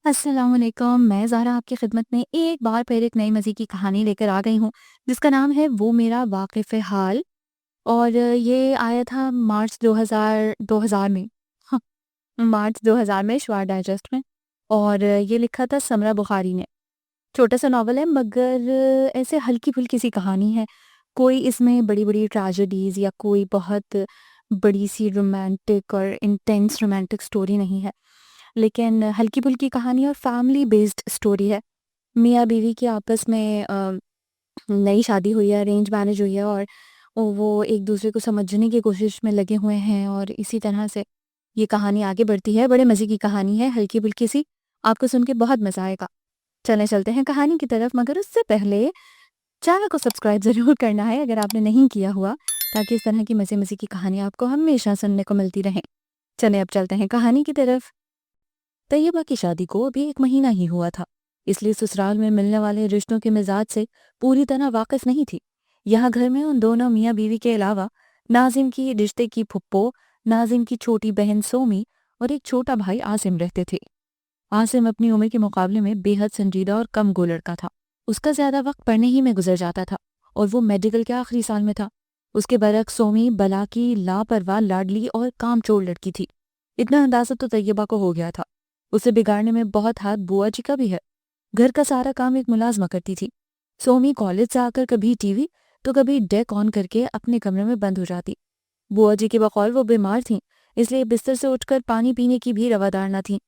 السلام علیکم، میں زہرا آپ کی خدمت میں ایک بار پھر ایک نئی مزے کی کہانی لے کر آ گئی ہوں، جس کا نام ہے وہ میرا واقف حال۔ اور یہ آیا تھا مارچ 2000 میں۔ ہاں، مارچ 2000 میں شعار ڈائجسٹ میں، اور یہ لکھا تھا سمرہ بخاری نے۔ چھوٹا سا ناول ہے، مگر ایسے ہلکی پھلکی سی کہانی ہے۔ کوئی اس میں بڑی بڑی ٹریجڈیز یا کوئی بہت بڑی سی رومانٹک اور انٹینس رومانٹک سٹوری نہیں ہے، لیکن ہلکی پھلکی کہانی اور فیملی بیسڈ سٹوری ہے۔ میاں بیوی کی آپس میں نئی شادی ہوئی ہے، ارینج میرج ہوئی ہے، اور وہ ایک دوسرے کو سمجھنے کی کوشش میں لگے ہوئے ہیں، اور اسی طرح سے یہ کہانی آگے بڑھتی ہے۔ بڑے مزے کی کہانی ہے، ہلکی پھلکی سی، آپ کو سن کے بہت مزہ آئے گا۔ چلیں چلتے ہیں کہانی کی طرف، مگر اس سے پہلے چینل کو سبسکرائب ضرور کرنا ہے اگر آپ نے نہیں کیا ہوا، تاکہ اس طرح کی مزے مزے کی کہانی آپ کو ہمیشہ سننے کو ملتی رہیں۔ چلیں اب چلتے ہیں کہانی کی طرف۔ طیبہ کی شادی کو ابھی 1 مہینہ ہی ہوا تھا، اس لیے سسرال میں ملنے والے رشتوں کے مزاج سے پوری طرح واقف نہیں تھی۔ یہاں گھر میں ان دونوں میاں بیوی کے علاوہ ناظم کی رشتے کی پھپھو، ناظم کی چھوٹی بہن سومی اور ایک چھوٹا بھائی عاصم رہتے تھے۔ عاصم اپنی عمر کے مقابلے میں بے حد سنجیدہ اور کم گو لڑکا تھا۔ اس کا زیادہ وقت پڑھنے ہی میں گزر جاتا تھا، اور وہ میڈیکل کے آخری سال میں تھا۔ اس کے برعکس سومی بلا کی لاپرواہ لاڈلی اور کام چور لڑکی تھی۔ اتنا اندازہ تو طیبہ کو ہو گیا تھا، اسے بگاڑنے میں بہت ہاتھ بوا جی کا بھی ہے۔ گھر کا سارا کام ایک ملازمہ کرتی تھی۔ سومی کالج سے آ کر کبھی ٹی وی تو کبھی ڈیک آن کر کے اپنے کمرے میں بند ہو جاتی۔ بوا جی کے بقول وہ بیمار تھیں، اس لیے بستر سے اٹھ کر پانی پینے کی بھی روادار نہ تھیں۔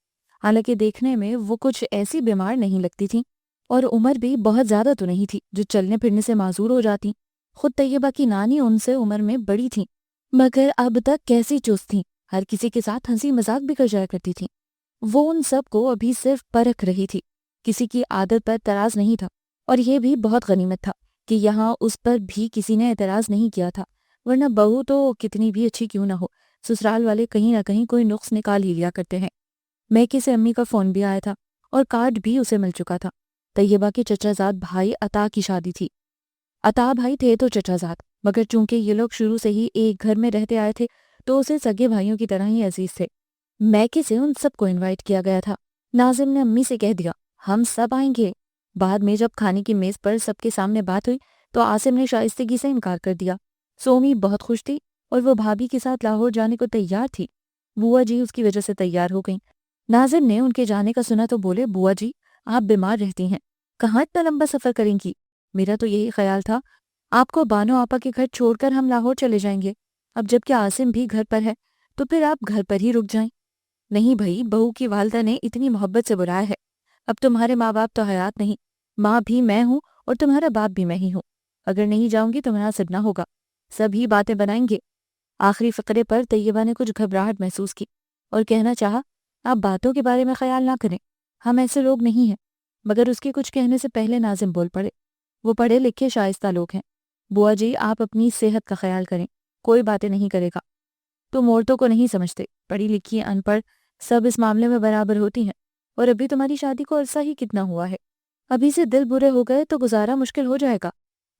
حالانکہ دیکھنے میں وہ کچھ ایسی بیمار نہیں لگتی تھیں، اور عمر بھی بہت زیادہ تو نہیں تھی جو چلنے پھرنے سے معذور ہو جاتی۔ خود طیبہ کی نانی ان سے عمر میں بڑی تھیں، مگر اب تک کیسی چست تھیں، ہر کسی کے ساتھ ہنسی مذاق بھی کر جایا کرتی تھیں۔ وہ ان سب کو ابھی صرف پرکھ رہی تھی، کسی کی عادت پر اعتراض نہیں تھا، اور یہ بھی بہت غنیمت تھا کہ یہاں اس پر بھی کسی نے اعتراض نہیں کیا تھا، ورنہ بہو تو کتنی بھی اچھی کیوں نہ ہو، سسرال والے کہیں نہ کہیں کوئی نقص نکال ہی لیا کرتے ہیں۔ میکے سے امی کا فون بھی آیا تھا، اور کارڈ بھی اسے مل چکا تھا۔ طیبہ کے چچا زاد بھائی عطا کی شادی تھی۔ عطا بھائی تھے تو چچا زاد، مگر چونکہ یہ لوگ شروع سے ہی ایک گھر میں رہتے آئے تھے تو اسے سگے بھائیوں کی طرح ہی عزیز تھے۔ میکے سے ان سب کو انوائٹ کیا گیا تھا۔ ناظم نے امی سے کہہ دیا، ہم سب آئیں گے۔ بعد میں جب کھانے کی میز پر سب کے سامنے بات ہوئی تو عاصم نے شائستگی سے انکار کر دیا۔ سومی بہت خوش تھی، اور وہ بھابھی کے ساتھ لاہور جانے کو تیار تھی۔ بوا جی اس کی وجہ سے تیار ہو گئیں۔ ناظم نے ان کے جانے کا سنا تو بولے، بوا جی آپ بیمار رہتی ہیں، کہاں اتنا لمبا سفر کریں گی؟ میرا تو یہی خیال تھا آپ کو بانو آپا کے گھر چھوڑ کر ہم لاہور چلے جائیں گے۔ اب جب کہ عاصم بھی گھر پر ہے تو پھر آپ گھر پر ہی رک جائیں۔ نہیں بھائی، بہو کی والدہ نے اتنی محبت سے بلایا ہے، اب تمہارے ماں باپ تو حیات نہیں، ماں بھی میں ہوں اور تمہارا باپ بھی میں ہی ہوں، اگر نہیں جاؤں گی تو مناسب نہ ہوگا، سب ہی باتیں بنائیں گے۔ آخری فقرے پر طیبہ نے کچھ گھبراہٹ محسوس کی اور کہنا چاہا، آپ باتوں کے بارے میں خیال نہ کریں، ہم ایسے لوگ نہیں ہیں، مگر اس کے کچھ کہنے سے پہلے ناظم بول پڑے، وہ پڑھے لکھے شائستہ لوگ ہیں، بوا جی آپ اپنی صحت کا خیال کریں، کوئی باتیں نہیں کرے گا۔ تم عورتوں کو نہیں سمجھتے، پڑھی لکھی ان پڑھ سب اس معاملے میں برابر ہوتی ہیں، اور ابھی تمہاری شادی کو عرصہ ہی کتنا ہوا ہے، ابھی سے دل برے ہو گئے تو گزارا مشکل ہو جائے گا۔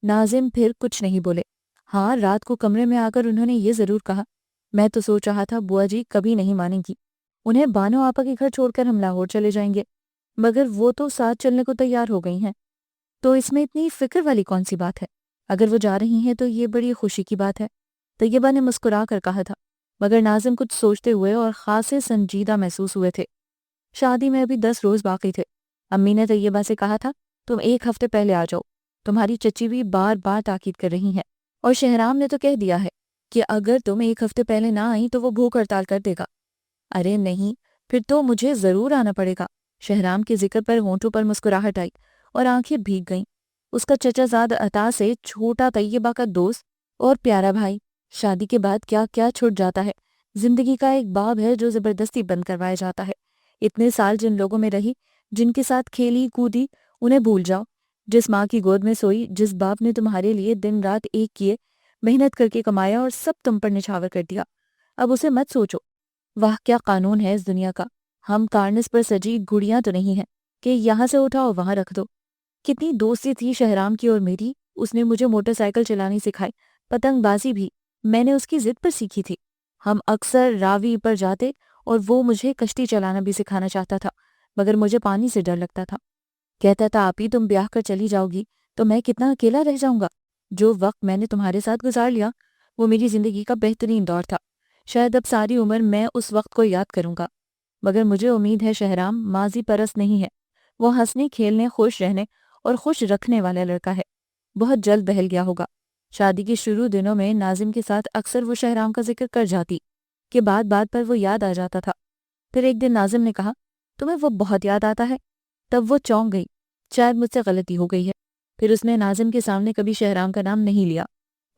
ناظم پھر کچھ نہیں بولے۔ ہاں، رات کو کمرے میں آ کر انہوں نے یہ ضرور کہا، میں تو سوچ رہا تھا بوا جی کبھی نہیں مانیں گی، انہیں بانو آپا کے گھر چھوڑ کر ہم لاہور چلے جائیں گے، مگر وہ تو ساتھ چلنے کو تیار ہو گئی ہیں، تو اس میں اتنی فکر والی کون سی بات ہے؟ اگر وہ جا رہی ہیں تو یہ بڑی خوشی کی بات ہے، طیبہ نے مسکرا کر کہا تھا، مگر ناظم کچھ سوچتے ہوئے اور خاصے سنجیدہ محسوس ہوئے تھے۔ شادی میں ابھی 10 روز باقی تھے۔ امی نے طیبہ سے کہا تھا، تم 1 ہفتے پہلے آ جاؤ، تمہاری چچی بھی بار بار تاکید کر رہی ہیں، اور شہرام نے تو کہہ دیا ہے کہ اگر تم 1 ہفتے پہلے نہ آئیں تو وہ بھوک ہڑتال کر دے گا۔ ارے نہیں، پھر تو مجھے ضرور آنا پڑے گا۔ شہرام کے ذکر پر ہونٹوں پر مسکراہٹ آئی اور آنکھیں بھیگ گئیں۔ اس کا چچا زاد عطا سے چھوٹا طیبہ کا دوست اور پیارا بھائی، شادی کے بعد کیا کیا چھٹ جاتا ہے، زندگی کا ایک باب ہے جو زبردستی بند کروایا جاتا ہے۔ اتنے سال جن لوگوں میں رہی، جن کے ساتھ کھیلی کودی، انہیں بھول جاؤ۔ جس ماں کی گود میں سوئی، جس باپ نے تمہارے لیے دن رات ایک کیے، محنت کر کے کمایا اور سب تم پر نچھاور کر دیا، اب اسے مت سوچو۔ واہ کیا قانون ہے اس دنیا کا، ہم کارنس پر سجی گڑیاں تو نہیں ہیں کہ یہاں سے اٹھاؤ وہاں رکھ دو۔ کتنی دوستی تھی شہرام کی اور میری، اس نے مجھے موٹر سائیکل چلانی سکھائی، پتنگ بازی بھی میں نے اس کی ضد پر سیکھی تھی۔ ہم اکثر راوی پر جاتے اور وہ مجھے کشتی چلانا بھی سکھانا چاہتا تھا، مگر مجھے پانی سے ڈر لگتا تھا۔ کہتا تھا آپ ہی تم بیاہ کر چلی جاؤ گی تو میں کتنا اکیلا رہ جاؤں گا۔ جو وقت میں نے تمہارے ساتھ گزار لیا وہ میری زندگی کا بہترین دور تھا۔ شاید اب ساری عمر میں اس وقت کو یاد کروں گا۔ مگر مجھے امید ہے شہرام ماضی پرست نہیں ہے، وہ ہنسنے کھیلنے خوش رہنے اور خوش رکھنے والا لڑکا ہے۔ بہت جلد بہل گیا ہوگا۔ شادی کے شروع دنوں میں ناظم کے ساتھ اکثر وہ شہرام کا ذکر کر جاتی کہ بات بات پر وہ یاد آ جاتا تھا۔ پھر ایک دن ناظم نے کہا تمہیں وہ بہت یاد آتا ہے؟ تب وہ چونک گئی، شاید مجھ سے غلطی ہو گئی ہے۔ پھر اس نے ناظم کے سامنے کبھی شہرام کا نام نہیں لیا،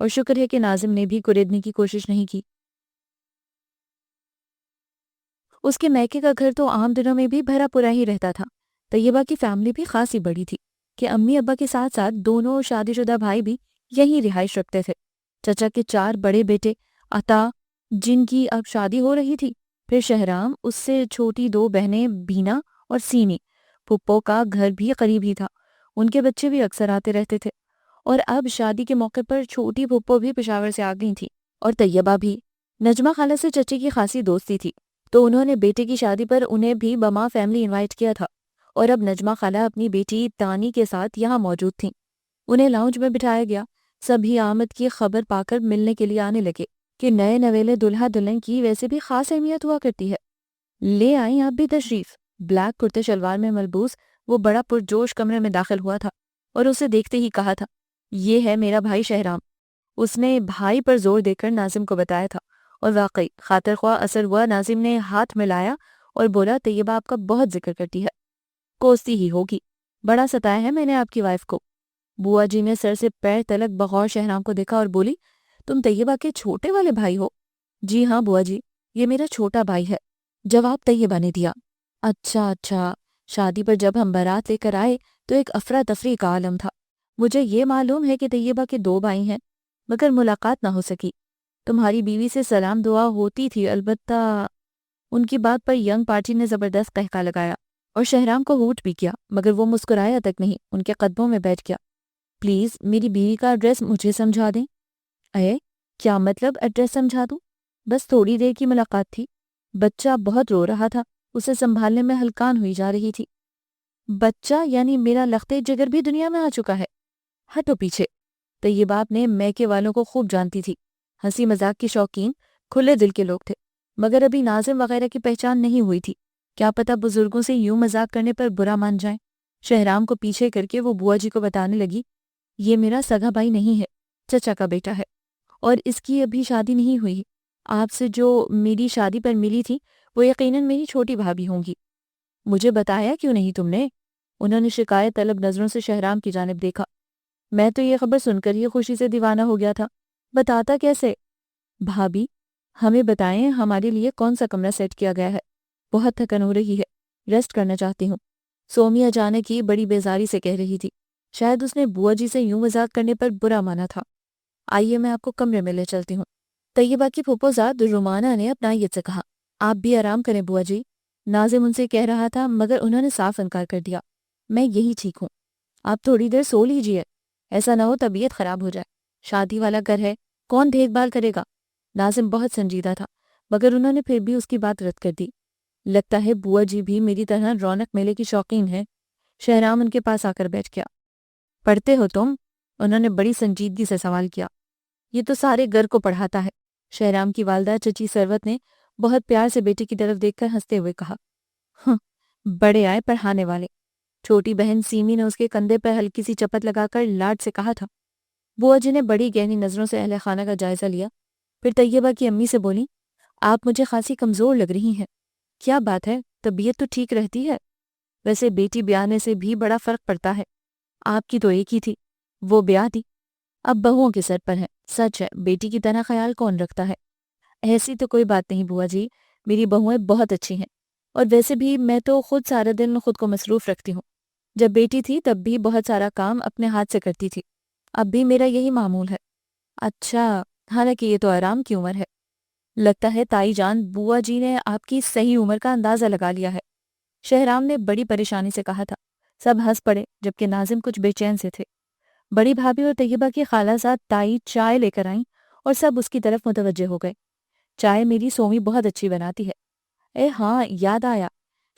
اور شکر ہے کہ ناظم نے بھی کریدنے کی کوشش نہیں کی۔ اس کے میکے کا گھر تو عام دنوں میں بھی بھرا پورا ہی رہتا تھا۔ طیبہ کی فیملی بھی خاصی بڑی تھی کہ امی ابا کے ساتھ ساتھ دونوں شادی شدہ بھائی بھی یہیں رہائش رکھتے تھے۔ چچا کے 4 بڑے بیٹے عطا، جن کی اب شادی ہو رہی تھی، پھر شہرام، اس سے چھوٹی 2 بہنیں بینا اور سیمی۔ پھپھو کا گھر بھی قریب ہی تھا، ان کے بچے بھی اکثر آتے رہتے تھے۔ اور اب شادی کے موقع پر چھوٹی پھپھو بھی پشاور سے آ گئی تھی، اور طیبہ بھی۔ نجمہ خالہ سے چچی کی خاصی دوستی تھی، تو انہوں نے بیٹے کی شادی پر انہیں بھی بما فیملی انوائٹ کیا تھا، اور اب نجمہ خالہ اپنی بیٹی تانی کے ساتھ یہاں موجود تھیں۔ انہیں لاؤنج میں بٹھایا گیا۔ سبھی آمد کی خبر پا کر ملنے کے لیے آنے لگے کہ نئے نویلے دلہا دلہن کی ویسے بھی خاص اہمیت ہوا کرتی ہے۔ لے آئیں آپ بھی تشریف۔ بلیک کرتے شلوار میں ملبوس وہ بڑا پرجوش کمرے میں داخل ہوا تھا اور اسے دیکھتے ہی کہا تھا یہ ہے میرا بھائی شہرام۔ اس نے بھائی پر زور دے کر ناظم کو بتایا تھا، اور واقعی خاطر خواہ اثر ہوا۔ ناظم نے ہاتھ ملایا اور بولا طیبہ آپ کا بہت ذکر کرتی ہے، کوستی ہی ہوگی، بڑا ستایا ہے میں نے آپ کی وائف کو۔ بوا جی نے سر سے پیر تلک بغور شہرام کو دیکھا اور بولی تم طیبہ کے چھوٹے والے بھائی ہو؟ جی ہاں بوا جی، یہ میرا چھوٹا بھائی ہے، جواب طیبہ نے دیا۔ اچھا، شادی پر جب ہم بارات لے کر آئے تو ایک افراتفری کا عالم تھا۔ مجھے یہ معلوم ہے کہ طیبہ کے 2 بھائی ہیں، مگر ملاقات نہ ہو سکی۔ تمہاری بیوی سے سلام دعا ہوتی تھی، البتہ ان کی بات پر ینگ پارٹی نے زبردست قہقہ لگایا اور شہرام کو ہوٹ بھی کیا، مگر وہ مسکرایا تک نہیں، ان کے قدموں میں بیٹھ گیا۔ پلیز میری بیوی کا ایڈریس مجھے سمجھا دیں۔ اے کیا مطلب ایڈریس سمجھا دوں؟ بس تھوڑی دیر کی ملاقات تھی، بچہ بہت رو رہا تھا، اسے سنبھالنے میں ہلکان ہوئی جا رہی تھی۔ بچہ یعنی میرا لختے جگر بھی دنیا میں آ چکا ہے؟ ہٹو پیچھے۔ طیبہ اپنے میکے والوں کو خوب جانتی تھی، ہنسی مذاق کی شوقین، کھلے دل کے لوگ تھے، مگر ابھی ناظم وغیرہ کی پہچان نہیں ہوئی تھی۔ کیا پتہ بزرگوں سے یوں مذاق کرنے پر برا مان جائیں۔ شہرام کو پیچھے کر کے وہ بوا جی کو بتانے لگی یہ میرا سگا بھائی نہیں ہے، چچا کا بیٹا ہے، اور اس کی ابھی شادی نہیں ہوئی۔ آپ سے جو میری شادی پر ملی تھی وہ یقیناً میری چھوٹی بھابھی ہوں گی۔ مجھے بتایا کیوں نہیں تم نے؟ انہوں نے شکایت طلب نظروں سے شہرام کی جانب دیکھا۔ میں تو یہ خبر سن کر ہی خوشی سے دیوانہ ہو گیا تھا، بتاتا کیسے؟ بھابھی ہمیں بتائیں ہمارے لیے کون سا کمرہ سیٹ کیا گیا ہے، بہت تھکن ہو رہی ہے، ریسٹ کرنا چاہتی ہوں۔ سومی اچانک ہی بڑی بیزاری سے کہہ رہی تھی، شاید اس نے بوا جی سے یوں مذاق کرنے پر برا مانا تھا۔ آئیے میں آپ کو کمرے میں لے چلتی ہوں۔ طیبہ کی پھپھو زاد رومانہ نے اپنائیت سے کہا، آپ بھی آرام کریں بوا جی۔ ناظم ان سے کہہ رہا تھا مگر انہوں نے صاف انکار کر دیا، میں یہی ٹھیک ہوں، آپ تھوڑی دیر سو لیجیے، ایسا نہ ہو طبیعت خراب ہو جائے، شادی والا گھر ہے، کون دیکھ بھال کرے گا؟ ناظم بہت سنجیدہ تھا، مگر انہوں نے پھر بھی اس کی بات رد کر دی۔ لگتا ہے بوا جی بھی میری طرح رونق میلے کی شوقین ہے۔ شہرام ان کے پاس آ کر بیٹھ گیا۔ پڑھتے ہو تم؟ انہوں نے بڑی سنجیدگی سے سوال کیا۔ یہ تو سارے گھر کو پڑھاتا ہے، شہرام کی والدہ چچی سروت نے بہت پیار سے بیٹے کی طرف دیکھ کر ہنستے ہوئے کہا۔ ہاں، بڑے آئے پڑھانے والے۔ چھوٹی بہن سیمی نے اس کے کندھے پر ہلکی سی چپت لگا کر لاڈ سے کہا تھا۔ بوا جی نے بڑی گہری نظروں سے اہل خانہ کا جائزہ لیا، پھر طیبہ کی امی سے بولی، آپ مجھے خاصی کمزور لگ رہی ہیں، کیا بات ہے؟ طبیعت تو ٹھیک رہتی ہے، ویسے بیٹی بیانے سے بھی بڑا فرق پڑتا ہے، آپ کی تو ایک ہی تھی، وہ بیاہ دی، اب بہوؤں کے سر پر ہے، سچ ہے بیٹی کی طرح خیال کون رکھتا ہے؟ ایسی تو کوئی بات نہیں بوا جی، میری بہوئیں بہت اچھی ہیں، اور ویسے بھی میں تو خود سارا دن خود کو مصروف رکھتی ہوں، جب بیٹی تھی تب بھی بہت سارا کام اپنے ہاتھ سے کرتی تھی، اب بھی میرا یہی معمول ہے۔ اچھا، حالانکہ یہ تو آرام کی عمر ہے، لگتا ہے تائی جان بوا جی نے آپ کی صحیح عمر کا اندازہ لگا لیا ہے، شہرام نے بڑی پریشانی سے کہا تھا۔ سب ہنس پڑے جبکہ ناظم کچھ بے چین سے تھے۔ بڑی بھابھی اور طیبہ کی خالہ زاد تائی چائے لے کر آئیں اور سب اس کی طرف متوجہ ہو گئے۔ چائے میری سومی بہت اچھی بناتی ہے۔ اے ہاں، یاد آیا،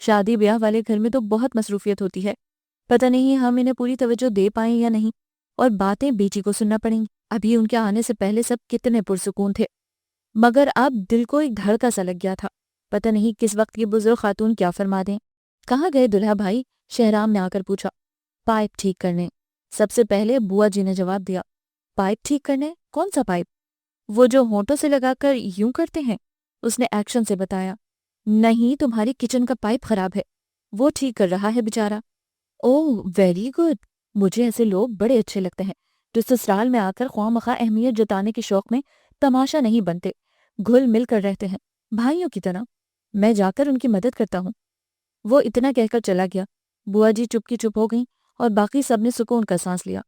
شادی بیاہ والے گھر میں تو بہت مصروفیت ہوتی ہے، پتہ نہیں ہم انہیں پوری توجہ دے پائیں یا نہیں، اور باتیں بیٹی کو سننا پڑیں گی۔ ابھی ان کے آنے سے پہلے سب کتنے پرسکون تھے، مگر اب دل کو ایک دھڑکا سا لگ گیا تھا، پتہ نہیں کس وقت یہ بزرگ خاتون کیا فرما دیں۔ کہاں گئے دلہا بھائی؟ شہرام نے آ کر پوچھا۔ پائپ ٹھیک کرنے، سب سے پہلے بوا جی نے جواب دیا۔ پائپ ٹھیک کرنے؟ کون سا پائپ؟ وہ جو ہونٹوں سے لگا کر یوں کرتے ہیں، اس نے ایکشن سے بتایا۔ نہیں، تمہاری کچن کا پائپ خراب ہے، وہ ٹھیک کر رہا ہے بیچارہ۔ اوہ ویری گڈ، مجھے ایسے لوگ بڑے اچھے لگتے ہیں جو سسرال میں آ کر خواہ مخواہ اہمیت جتانے کے شوق میں تماشا نہیں بنتے، گھل مل کر رہتے ہیں بھائیوں کی طرح۔ میں جا کر ان کی مدد کرتا ہوں۔ وہ اتنا کہہ کر چلا گیا۔ بوا جی چپ کی چپ ہو گئیں اور باقی سب نے سکون کا سانس لیا۔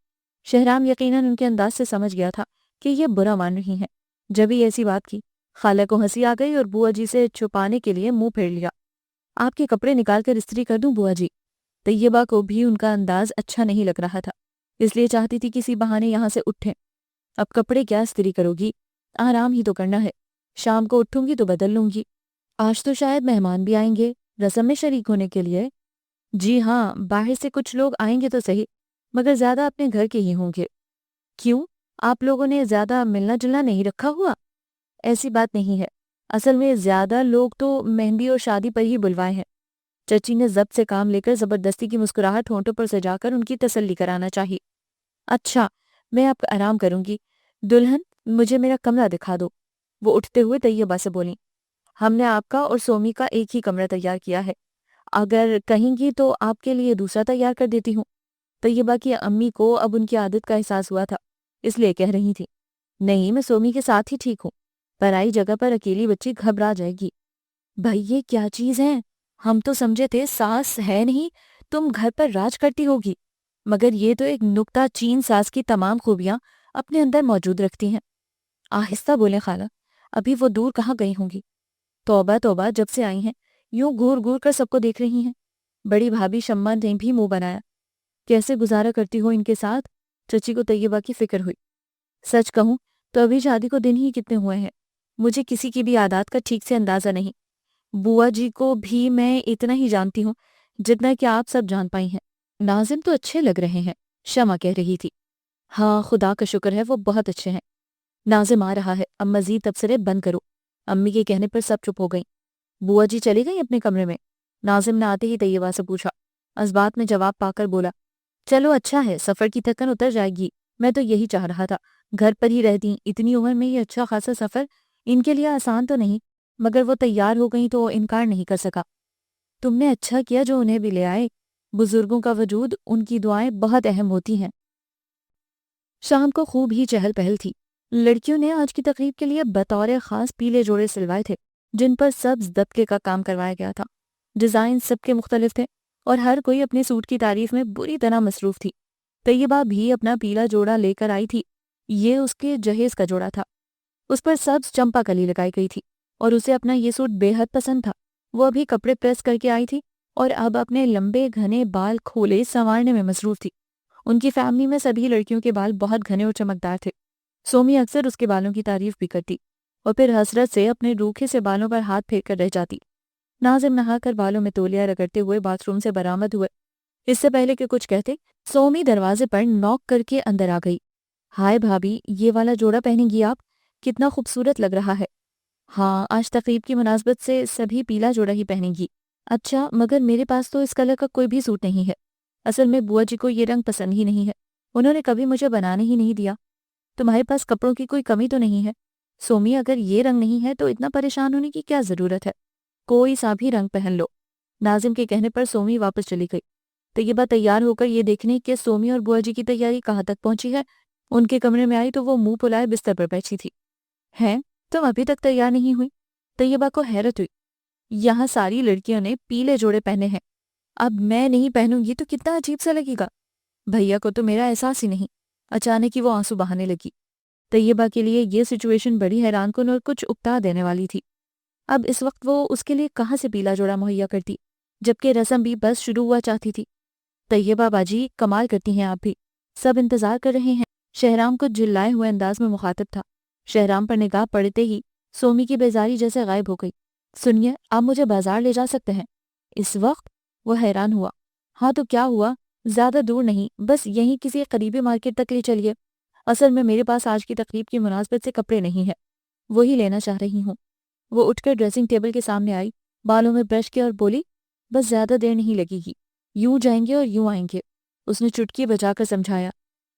شہرام یقیناً ان کے انداز سے سمجھ گیا تھا کہ یہ برا مان رہی ہیں، جب ہی ایسی بات کی خالہ کو ہنسی آ گئی اور بوا جی سے چھپانے کے لیے منہ پھیر لیا۔ آپ کے کپڑے نکال کر استری کر دوں بوا جی؟ طیبہ کو بھی ان کا انداز اچھا نہیں لگ رہا تھا، اس لیے چاہتی تھی کسی بہانے یہاں سے اٹھیں۔ اب کپڑے کیا استری کرو گی؟ آرام ہی تو کرنا ہے، شام کو اٹھوں گی تو بدل لوں گی۔ آج تو شاید مہمان بھی آئیں گے رسم میں شریک ہونے کے لیے۔ جی ہاں، باہر سے کچھ لوگ آئیں گے تو صحیح، مگر زیادہ اپنے گھر کے ہی ہوں گے۔ کیوں؟ آپ لوگوں نے زیادہ ملنا جلنا نہیں رکھا ہوا؟ ایسی بات نہیں ہے، اصل میں زیادہ لوگ تو مہندی اور شادی پر ہی بلوائے ہیں۔ چچی نے ضبط سے کام لے کر زبردستی کی مسکراہٹ ہونٹوں پر سجا کر ان کی تسلی کرانا چاہی۔ اچھا، میں اب آرام کروں گی۔ دلہن، مجھے میرا کمرہ دکھا دو۔ وہ اٹھتے ہوئے طیبہ سے بولیں۔ ہم نے آپ کا اور سومی کا ایک ہی کمرہ تیار کیا ہے، اگر کہیں گی تو آپ کے لیے دوسرا تیار کر دیتی ہوں۔ طیبہ کی امی کو اب ان کی عادت کا احساس ہوا تھا، اس لیے کہہ رہی تھی۔ نہیں، میں سومی کے ساتھ ہی ٹھیک ہوں، پرائی جگہ پر اکیلی بچی گھبرا جائے گی۔ بھائی یہ کیا چیز ہے؟ ہم تو سمجھے تھے ساس ہے نہیں، تم گھر پر راج کرتی ہوگی، مگر یہ تو ایک نکتہ چین ساس کی تمام خوبیاں اپنے اندر موجود رکھتی ہیں۔ آہستہ بولیں خالہ، ابھی وہ دور کہاں گئی ہوں گی؟ توبہ توبہ، جب سے آئی ہیں یوں گور گور کر سب کو دیکھ رہی ہیں۔ بڑی بھابھی شمع نے بھی منہ بنایا۔ کیسے گزارا کرتی ہو ان کے ساتھ؟ چچی کو طیبہ کی فکر ہوئی۔ سچ کہوں تو ابھی شادی کو دن ہی کتنے ہوئے ہیں، مجھے کسی کی بھی عادات کا ٹھیک سے اندازہ نہیں۔ بوا جی کو بھی میں اتنا ہی جانتی ہوں جتنا کہ آپ سب جان پائی ہیں۔ ناظم تو اچھے لگ رہے ہیں، شمع کہہ رہی تھی۔ ہاں خدا کا شکر ہے، وہ بہت اچھے ہیں۔ ناظم آ رہا ہے، اب مزید تبصرے بند کرو۔ امی کے کہنے پر سب چپ ہو گئیں۔ بوا جی چلی گئی اپنے کمرے میں؟ ناظم نے آتے ہی طیبہ سے پوچھا۔ اسبات میں جواب پا کر بولا، چلو اچھا ہے، سفر کی تھکن اتر جائے گی، میں تو یہی چاہ رہا تھا، گھر پر ہی رہتی، اتنی عمر میں یہ اچھا خاصا سفر ان کے لیے آسان تو نہیں، مگر وہ تیار ہو گئیں تو انکار نہیں کر سکا۔ تم نے اچھا کیا جو انہیں بھی لے آئے، بزرگوں کا وجود، ان کی دعائیں بہت اہم ہوتی ہیں۔ شام کو خوب ہی چہل پہل تھی۔ لڑکیوں نے آج کی تقریب کے لیے بطور خاص پیلے جوڑے سلوائے تھے جن پر سبز دبکے کا کام کروایا گیا تھا۔ ڈیزائن سب کے مختلف تھے اور ہر کوئی اپنے سوٹ کی تعریف میں بری طرح مصروف تھی۔ طیبہ بھی اپنا پیلا جوڑا لے کر آئی تھی، یہ اس کے جہیز کا جوڑا تھا۔ اس پر سبز چمپا کلی لگائی گئی تھی اور اسے اپنا یہ سوٹ بے حد پسند تھا۔ وہ ابھی کپڑے پریس کر کے آئی تھی اور اب اپنے لمبے گھنے بال کھولے سنوارنے میں مصروف تھی۔ ان کی فیملی میں سبھی لڑکیوں کے بال بہت گھنے اور چمکدار تھے۔ سومی اکثر اس کے بالوں کی تعریف بھی کرتی اور پھر حسرت سے اپنے روکھے سے بالوں پر ہاتھ پھیر کر رہ جاتی۔ ناظم نہا کر بالوں میں تولیہ رگڑتے ہوئے باتھ روم سے برآمد ہوئے۔ اس سے پہلے کہ کچھ کہتے، سومی دروازے پر نوک کر کے اندر آ گئی۔ ہائے بھابھی، یہ والا جوڑا پہنیں گی آپ؟ کتنا خوبصورت لگ رہا ہے۔ ہاں، آج تقریب کی مناسبت سے سبھی پیلا جوڑا ہی پہنیں گی۔ اچھا، مگر میرے پاس تو اس کلر کا کوئی بھی سوٹ نہیں ہے۔ اصل میں بوا جی کو یہ رنگ پسند ہی نہیں ہے، انہوں نے کبھی مجھے بنانے ہی نہیں دیا۔ تمہارے پاس کپڑوں کی کوئی کمی تو نہیں ہے؟ سومی، اگر یہ رنگ نہیں ہے تو اتنا پریشان ہونے کی کیا ضرورت ہے، کوئی سا بھی رنگ پہن لو۔ ناظم کے کہنے پر سومی واپس چلی گئی۔ طیبہ تیار ہو کر یہ دیکھنے کہ سومی اور بوا جی کی تیاری کہاں تک پہنچی ہے ان کے کمرے میں آئی تو وہ منہ پھلائے بستر پر بیٹھی تھی۔ ہیں، تم ابھی تک تیار نہیں ہوئی؟ طیبہ کو حیرت ہوئی۔ یہاں ساری لڑکیوں نے پیلے جوڑے پہنے ہیں، اب میں نہیں پہنوں گی تو کتنا عجیب سا لگے گا۔ بھیا کو تو میرا احساس ہی نہیں۔ اچانک ہی وہ آنسو بہانے لگی۔ طیبہ کے لیے یہ سچویشن بڑی حیران کن اور کچھ اکتا دینے والی تھی۔ اب اس وقت وہ اس کے لیے کہاں سے پیلا جوڑا مہیا کرتی، جبکہ رسم بھی بس شروع ہوا چاہتی تھی۔ طیبہ باجی، کمال کرتی ہیں آپ بھی، سب انتظار کر رہے ہیں۔ شہرام کو جلائے ہوئے انداز میں مخاطب تھا۔ شہرام پر نگاہ پڑتے ہی سومی کی بیزاری جیسے غائب ہو گئی۔ سنیے، آپ مجھے بازار لے جا سکتے ہیں؟ اس وقت وہ حیران ہوا۔ ہاں تو کیا ہوا؟ زیادہ دور نہیں، بس یہیں کسی قریبی مارکیٹ تک لے چلیے۔ اصل میں میرے پاس آج کی تقریب کی مناسبت سے کپڑے نہیں ہیں، وہی لینا چاہ رہی ہوں۔ وہ اٹھ کر ڈریسنگ ٹیبل کے سامنے آئی، بالوں میں برش کیا اور بولی، بس زیادہ دیر نہیں لگے گی، یوں جائیں گے اور یوں آئیں گے۔ اس نے چٹکی بجا کر سمجھایا۔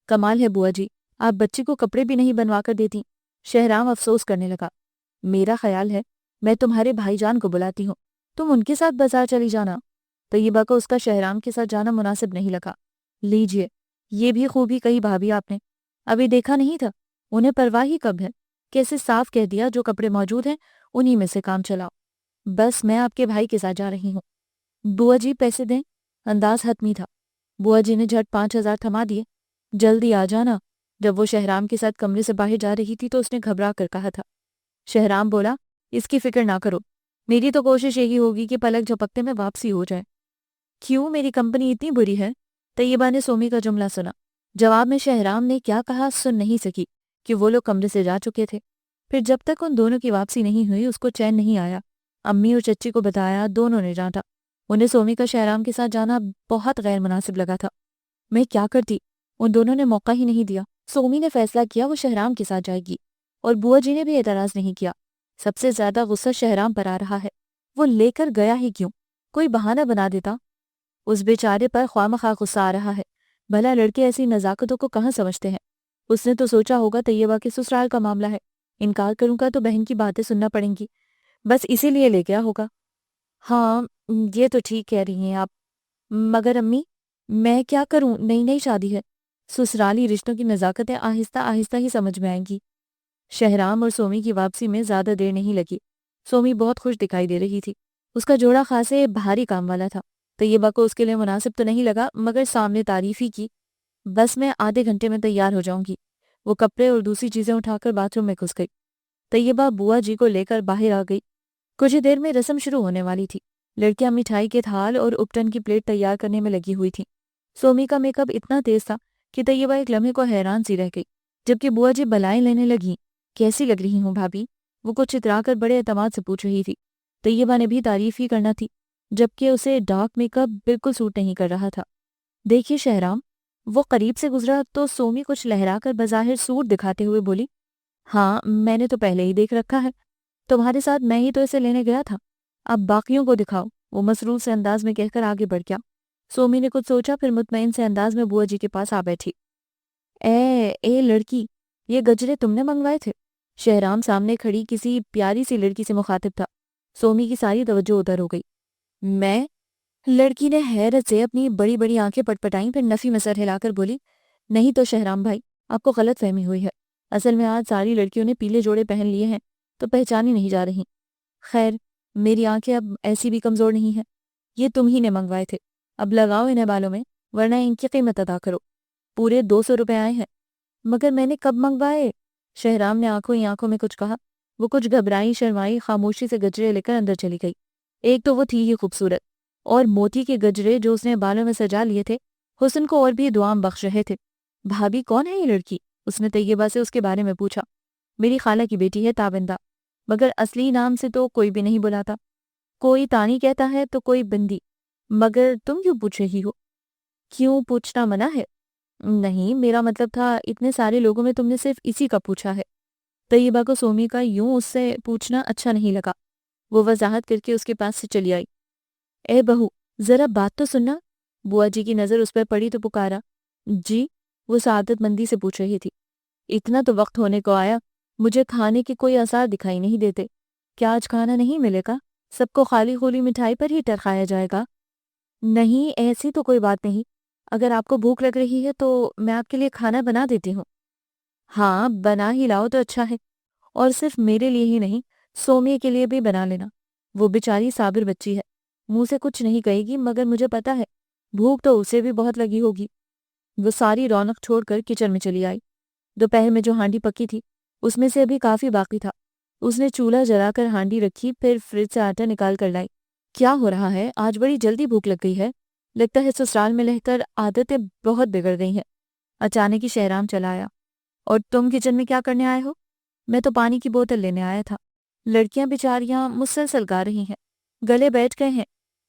کمال ہے بوا جی، آپ بچے کو کپڑے بھی نہیں بنوا کر دیتی۔ شہرام افسوس کرنے لگا۔ میرا خیال ہے میں تمہارے بھائی جان کو بلاتی ہوں، تم ان کے ساتھ بازار چلی جانا۔ طیبہ کو اس کا شہرام کے ساتھ جانا مناسب نہیں لگا۔ لیجئے، یہ بھی خوبی کہی بھابھی آپ نے، ابھی دیکھا نہیں تھا، انہیں پرواہ ہی کب ہے، کیسے صاف کہہ دیا جو کپڑے موجود ہیں انہی میں سے کام چلاؤ۔ بس میں آپ کے بھائی کے ساتھ جا رہی ہوں۔ بوا جی پیسے دیں؟ انداز حتمی تھا۔ بوا جی نے جھٹ 5,000 تھما دیے۔ جلدی آ جانا۔ جب وہ شہرام کے ساتھ کمرے سے باہر جا رہی تھی تو اس نے گھبرا کر کہا تھا۔ شہرام بولا، اس کی فکر نہ کرو، میری تو کوشش یہی ہوگی کہ پلک جھپکتے میں واپسی ہو جائے۔ کیوں میری کمپنی اتنی بری ہے؟ طیبہ نے سومی کا جملہ سنا۔ جواب میں شہرام نے کیا کہا سن نہیں سکی کہ وہ لوگ کمرے سے جا چکے تھے۔ پھر جب تک ان دونوں کی واپسی نہیں ہوئی اس کو چین نہیں آیا۔ امی اور چچی کو بتایا، دونوں نے ڈانٹا۔ انہیں سومی کا شہرام کے ساتھ جانا بہت غیر مناسب لگا تھا۔ میں کیا کرتی؟ ان دونوں نے موقع ہی نہیں دیا۔ سومی نے فیصلہ کیا وہ شہرام کے ساتھ جائے گی، اور بوا جی نے بھی اعتراض نہیں کیا۔ سب سے زیادہ غصہ شہرام پر آ رہا ہے، وہ لے کر گیا ہی کیوں؟ کوئی بہانہ بنا دیتا۔ اس بیچارے پر خواہ غصہ آ رہا ہے، بھلا لڑکے ایسی نزاکتوں کو کہاں سمجھتے ہیں؟ اس نے تو سوچا ہوگا طیبہ کے سسرال کا معاملہ ہے، انکار کروں گا تو بہن کی باتیں سننا پڑیں گی، بس اسی لیے لے گیا ہوگا۔ ہاں یہ تو ٹھیک کہہ رہی ہیں آپ، مگر امی میں کیا کروں؟ نئی نئی شادی ہے، سسرالی رشتوں کی نزاکتیں آہستہ آہستہ ہی سمجھ میں آئیں گی۔ شہرام اور سومی کی واپسی میں زیادہ دیر نہیں لگی۔ سومی بہت خوش دکھائی دے رہی تھی، اس کا جوڑا خاصے بھاری کام والا تھا۔ طیبہ کو اس کے لیے مناسب تو نہیں لگا مگر سامنے تعریف ہی کی۔ بس میں آدھے گھنٹے میں تیار ہو جاؤں گی۔ وہ کپڑے اور دوسری چیزیں اٹھا کر باتھ روم میں گھس گئی۔ طیبہ بوا جی کو لے کر باہر آ گئی۔ کچھ دیر میں رسم شروع ہونے والی تھی۔ لڑکیاں مٹھائی کے تھال اور اپٹن کی پلیٹ تیار کرنے میں لگی ہوئی تھیں۔ سومی کا میک اپ اتنا تیز تھا کہ طیبہ ایک لمحے کو حیران سی رہ گئی، جبکہ بوا جی بلائیں لینے لگیں، کیسی لگ رہی ہوں بھابھی؟ وہ کچھ اترا کر بڑے اعتماد سے پوچھ رہی تھی۔ طیبہ نے بھی تعریف ہی کرنا تھی، جبکہ اسے ڈارک میک اپ بالکل سوٹ نہیں کر رہا تھا۔ دیکھیے شہرام، وہ قریب سے گزرا تو سومی کچھ لہرا کر بظاہر سوٹ دکھاتے ہوئے بولی، ہاں میں نے تو پہلے ہی دیکھ رکھا ہے، تمہارے ساتھ میں ہی تو اسے لینے گیا تھا، اب باقیوں کو دکھاؤ، وہ مسرور سے انداز میں کہہ کر آگے بڑھ گیا۔ سومی نے کچھ سوچا پھر مطمئن سے انداز میں بوا جی کے پاس آ بیٹھی۔ اے لڑکی، یہ گجرے تم نے منگوائے تھے؟ شہرام سامنے کھڑی کسی پیاری سی لڑکی سے مخاطب تھا۔ سومی کی ساری توجہ ادھر ہو گئی۔ میں؟ لڑکی نے حیرت سے اپنی بڑی بڑی آنکھیں پٹپٹائیں پھر نفی میں سر ہلا کر بولی، نہیں تو شہرام بھائی، آپ کو غلط فہمی ہوئی ہے، اصل میں آج ساری لڑکیوں نے پیلے جوڑے پہن لیے ہیں تو پہچانی نہیں جا رہی۔ خیر میری آنکھیں اب ایسی بھی کمزور نہیں ہیں، یہ تم ہی نے منگوائے تھے، اب لگاؤ انہیں بالوں میں ورنہ ان کی قیمت ادا کرو، پورے 200 روپے آئے ہیں۔ مگر میں نے کب منگوائے؟ شہرام نے آنکھوں ہی آنکھوں میں کچھ کہا۔ وہ کچھ گھبرائی شرمائی خاموشی سے گجرے لے کر اندر چلی گئی۔ ایک تو وہ تھی ہی خوبصورت، اور موتی کے گجرے جو اس نے بالوں میں سجا لیے تھے حسن کو اور بھی دعام بخش رہے تھے۔ بھابھی کون ہے یہ لڑکی؟ اس نے طیبہ سے اس کے بارے میں پوچھا۔ میری خالہ کی بیٹی ہے تابندہ، مگر اصلی نام سے تو کوئی بھی نہیں بلاتا، کوئی تانی کہتا ہے تو کوئی بندی، مگر تم کیوں پوچھ رہی ہو؟ کیوں پوچھنا منع ہے؟ نہیں میرا مطلب تھا اتنے سارے لوگوں میں تم نے صرف اسی کا پوچھا ہے۔ طیبہ کو سومی کا یوں اس سے پوچھنا اچھا نہیں لگا، وہ وضاحت کر کے اس کے پاس سے چلی آئی۔ اے بہو ذرا بات تو سننا۔ بوا جی کی نظر اس پر پڑی تو پکارا، جی؟ وہ سعادت مندی سے پوچھ رہی تھی۔ اتنا تو وقت ہونے کو آیا، مجھے کھانے کے کوئی آثار دکھائی نہیں دیتے، کیا آج کھانا نہیں ملے گا؟ سب کو خالی خولی مٹھائی پر ہی ٹرکایا جائے گا؟ نہیں ایسی تو کوئی بات نہیں، اگر آپ کو بھوک لگ رہی ہے تو میں آپ کے لیے کھانا بنا دیتی ہوں۔ ہاں بنا ہی لاؤ تو اچھا ہے، اور صرف میرے لیے ہی نہیں سومی کے لیے بھی بنا لینا، وہ بیچاری صابر بچی ہے، منہ سے کچھ نہیں کہے گی مگر مجھے پتا ہے بھوک تو اسے بھی بہت لگی ہوگی۔ وہ ساری رونق چھوڑ کر کچن میں چلی آئی۔ دوپہر میں جو ہانڈی پکی تھی اس میں سے ابھی کافی باقی تھا۔ اس نے چولہا جلا کر ہانڈی رکھی پھر فریج سے آٹا نکال کر لائی۔ کیا ہو رہا ہے؟ آج بڑی جلدی بھوک لگ گئی ہے، لگتا ہے سسرال میں رہ کر عادتیں بہت بگڑ گئی ہیں۔ اچانک ہی شہرام چلا آیا۔ اور تم کچن میں کیا کرنے آئے ہو؟ میں تو پانی کی بوتل لینے آیا تھا، لڑکیاں بیچاریاں مسلسل گا رہی ہیں، گلے بیٹھ گئے ہیں،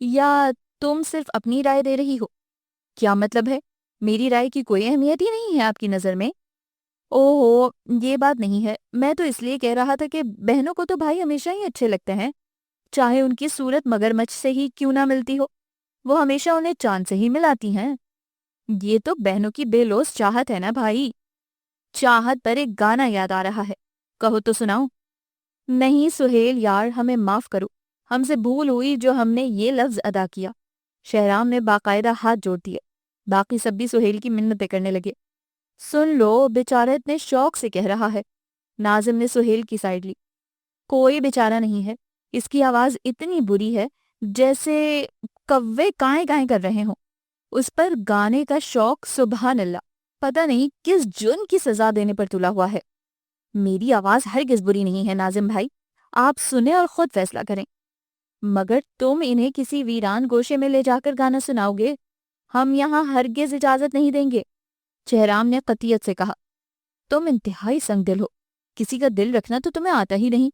یا تم صرف اپنی رائے دے رہی ہو؟ کیا مطلب ہے؟ میری رائے کی کوئی اہمیت ہی نہیں ہے آپ کی نظر میں؟ اوہو، یہ بات نہیں ہے، میں تو اس لیے کہہ رہا تھا کہ بہنوں کو تو بھائی ہمیشہ ہی اچھے لگتے ہیں، چاہے ان کی صورت مگرمچھ سے ہی کیوں نہ ملتی ہو، وہ ہمیشہ انہیں چاند سے ہی ملاتی ہیں۔ یہ تو بہنوں کی بے لوث چاہت ہے نا بھائی۔ چاہت پر ایک گانا یاد آ رہا ہے، کہو تو سناؤ۔ نہیں سہیل یار، ہمیں معاف کرو، ہم سے بھول ہوئی جو ہم نے یہ لفظ ادا کیا۔ شہرام نے باقاعدہ ہاتھ جوڑ دیے، باقی سب بھی سہیل کی منتیں کرنے لگے۔ سن لو، بیچارہ اتنے شوق سے کہہ رہا ہے۔ ناظم نے سہیل کی سائڈ لی۔ کوئی بیچارہ نہیں ہے، اس کی آواز اتنی بری ہے جیسے کوے کائیں کائیں کر رہے ہوں۔ اس پر گانے کا شوق، سبحان اللہ، پتہ نہیں کس جرم کی سزا دینے پر تلا ہوا ہے۔ میری آواز ہرگز بری نہیں ہے ناظم بھائی، آپ سنیں اور خود فیصلہ کریں۔ مگر تم انہیں کسی ویران گوشے میں لے جا کر گانا سناؤ گے؟ ہم یہاں ہرگز اجازت نہیں دیں گے، شہرام نے قطعیت سے کہا۔ تم انتہائی سنگ دل ہو، کسی کا دل رکھنا تو تمہیں آتا ہی نہیں۔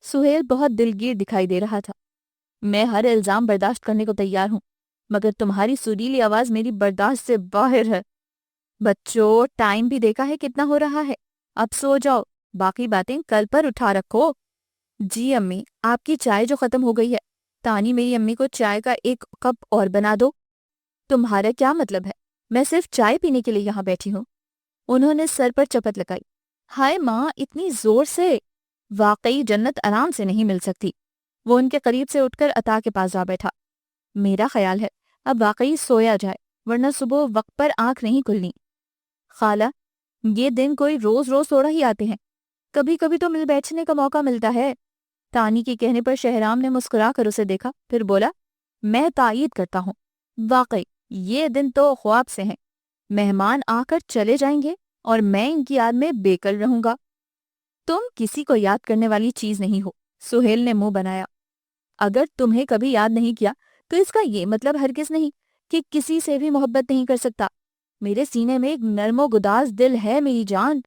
سہیل بہت دلگیر دکھائی دے رہا تھا۔ میں ہر الزام برداشت کرنے کو تیار ہوں، مگر تمہاری سریلی آواز میری برداشت سے باہر ہے۔ بچوں، ٹائم بھی دیکھا ہے کتنا ہو رہا ہے، اب سو جاؤ، باقی باتیں کل پر اٹھا رکھو۔ جی امی، آپ کی چائے جو ختم ہو گئی ہے، تانی میری امی کو چائے کا ایک کپ اور بنا دو۔ تمہارا کیا مطلب ہے؟ میں صرف چائے پینے کے لیے یہاں بیٹھی ہوں۔ انہوں نے سر پر چپت لگائی۔ ہائے ماں، اتنی زور سے؟ واقعی جنت آرام سے نہیں مل سکتی۔ وہ ان کے قریب سے اٹھ کر عطا کے پاس جا بیٹھا۔ میرا خیال ہے اب واقعی سویا جائے، ورنہ صبح وقت پر آنکھ نہیں کھلنی۔ خالہ، یہ دن کوئی روز روز تھوڑا ہی آتے ہیں، کبھی کبھی تو مل بیٹھنے کا موقع ملتا ہے۔ تانی کے کہنے پر شہرام نے مسکرا کر اسے دیکھا، پھر بولا، میں تائید کرتا ہوں، واقعی یہ دن تو خواب سے ہیں۔ مہمان آ کر چلے جائیں گے اور میں ان کی یاد میں بے کل رہوں گا۔ تم کسی کو یاد کرنے والی چیز نہیں ہو، سہیل نے منہ بنایا۔ اگر تمہیں کبھی یاد نہیں کیا تو اس کا یہ مطلب ہرگز نہیں کہ کسی سے بھی محبت نہیں کر سکتا۔ میرے سینے میں ایک نرم و گداز دل ہے میری جان۔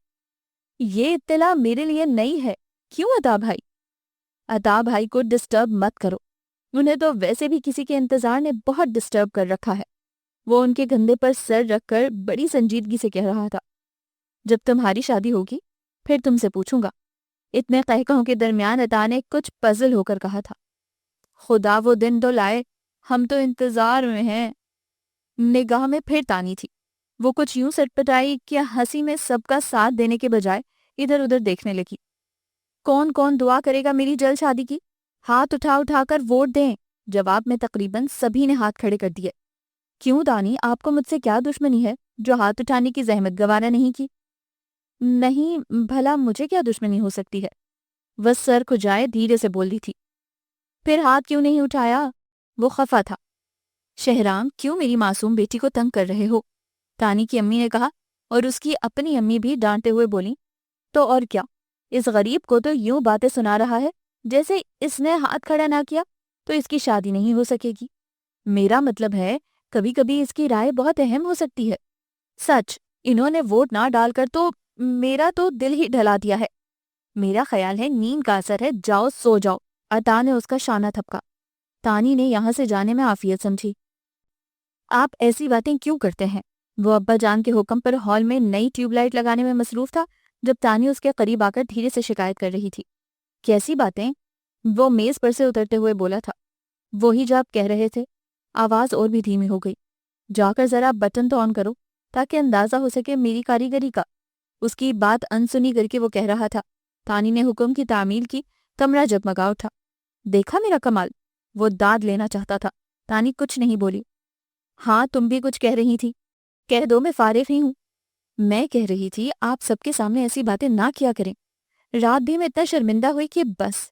یہ اطلاع میرے لیے نئی ہے، کیوں عطا بھائی؟ عطا بھائی کو ڈسٹرب مت کرو، انہیں تو ویسے بھی کسی کے انتظار نے بہت ڈسٹرب کر رکھا ہے۔ وہ ان کے کندھے پر سر رکھ کر بڑی سنجیدگی سے کہہ رہا تھا۔ جب تمہاری شادی ہوگی پھر تم سے پوچھوں گا۔ اتنے قہقہوں کے درمیان عطا نے کچھ پزل ہو کر کہا تھا۔ خدا وہ دن تو لائے، ہم تو انتظار میں ہیں۔ نگاہ میں پھر تانی تھی۔ وہ کچھ یوں سٹپٹائی کہ ہنسی میں سب کا ساتھ دینے کے بجائے ادھر ادھر دیکھنے لگی۔ کون کون دعا کرے گا میری جلد شادی کی؟ ہاتھ اٹھا اٹھا کر ووٹ دیں۔ جواب میں تقریباً سبھی نے ہاتھ کھڑے کر دیے۔ کیوں دانی، آپ کو مجھ سے کیا دشمنی ہے جو ہاتھ اٹھانے کی زحمت گوارا نہیں کی؟ نہیں، بھلا مجھے کیا دشمنی ہو سکتی ہے؟ وہ سر کھجائے دھیرے سے بول دی تھی۔ پھر ہاتھ کیوں نہیں اٹھایا؟ وہ خفا تھا۔ شہرام، کیوں میری معصوم بیٹی کو تنگ کر رہے ہو؟ تانی کی امی نے کہا، اور اس کی اپنی امی بھی ڈانٹتے ہوئے بولی، تو اور کیا، اس غریب کو تو یوں باتیں سنا رہا ہے جیسے اس نے ہاتھ کھڑا نہ کیا تو اس کی شادی نہیں ہو سکے گی۔ میرا مطلب ہے کبھی کبھی اس کی رائے بہت اہم ہو سکتی ہے۔ سچ، انہوں نے ووٹ نہ ڈال کر تو میرا تو دل ہی ڈھلا دیا ہے۔ میرا خیال ہے نیند کا اثر ہے، جاؤ سو جاؤ۔ عطا نے اس کا شانہ تھپکا۔ تانی نے یہاں سے جانے میں عافیت سمجھی۔ آپ ایسی باتیں کیوں کرتے ہیں؟ وہ ابا جان کے حکم پر ہال میں نئی ٹیوب لائٹ لگانے میں مصروف تھا جب تانی اس کے قریب آ کر دھیرے سے شکایت کر رہی تھی۔ کیسی باتیں؟ وہ میز پر سے اترتے ہوئے بولا تھا۔ وہی جو آپ کہہ رہے تھے۔ آواز اور بھی دھیمی ہو گئی۔ جا کر ذرا بٹن تو آن کرو تاکہ اندازہ ہو سکے میری کاریگری کا۔ اس کی بات انسنی کر کے وہ کہہ رہا تھا۔ تانی نے حکم کی تعمیل کی، کمرہ جگمگا اٹھا۔ دیکھا میرا کمال؟ وہ داد لینا چاہتا تھا۔ تانی کچھ نہیں بولی۔ ہاں، تم بھی کچھ کہہ رہی تھی۔ کہہ دو، میں فارغ ہی ہوں۔ میں کہہ رہی تھی آپ سب کے سامنے ایسی باتیں نہ کیا کریں۔ رات بھی میں اتنا شرمندہ ہوئی کہ بس۔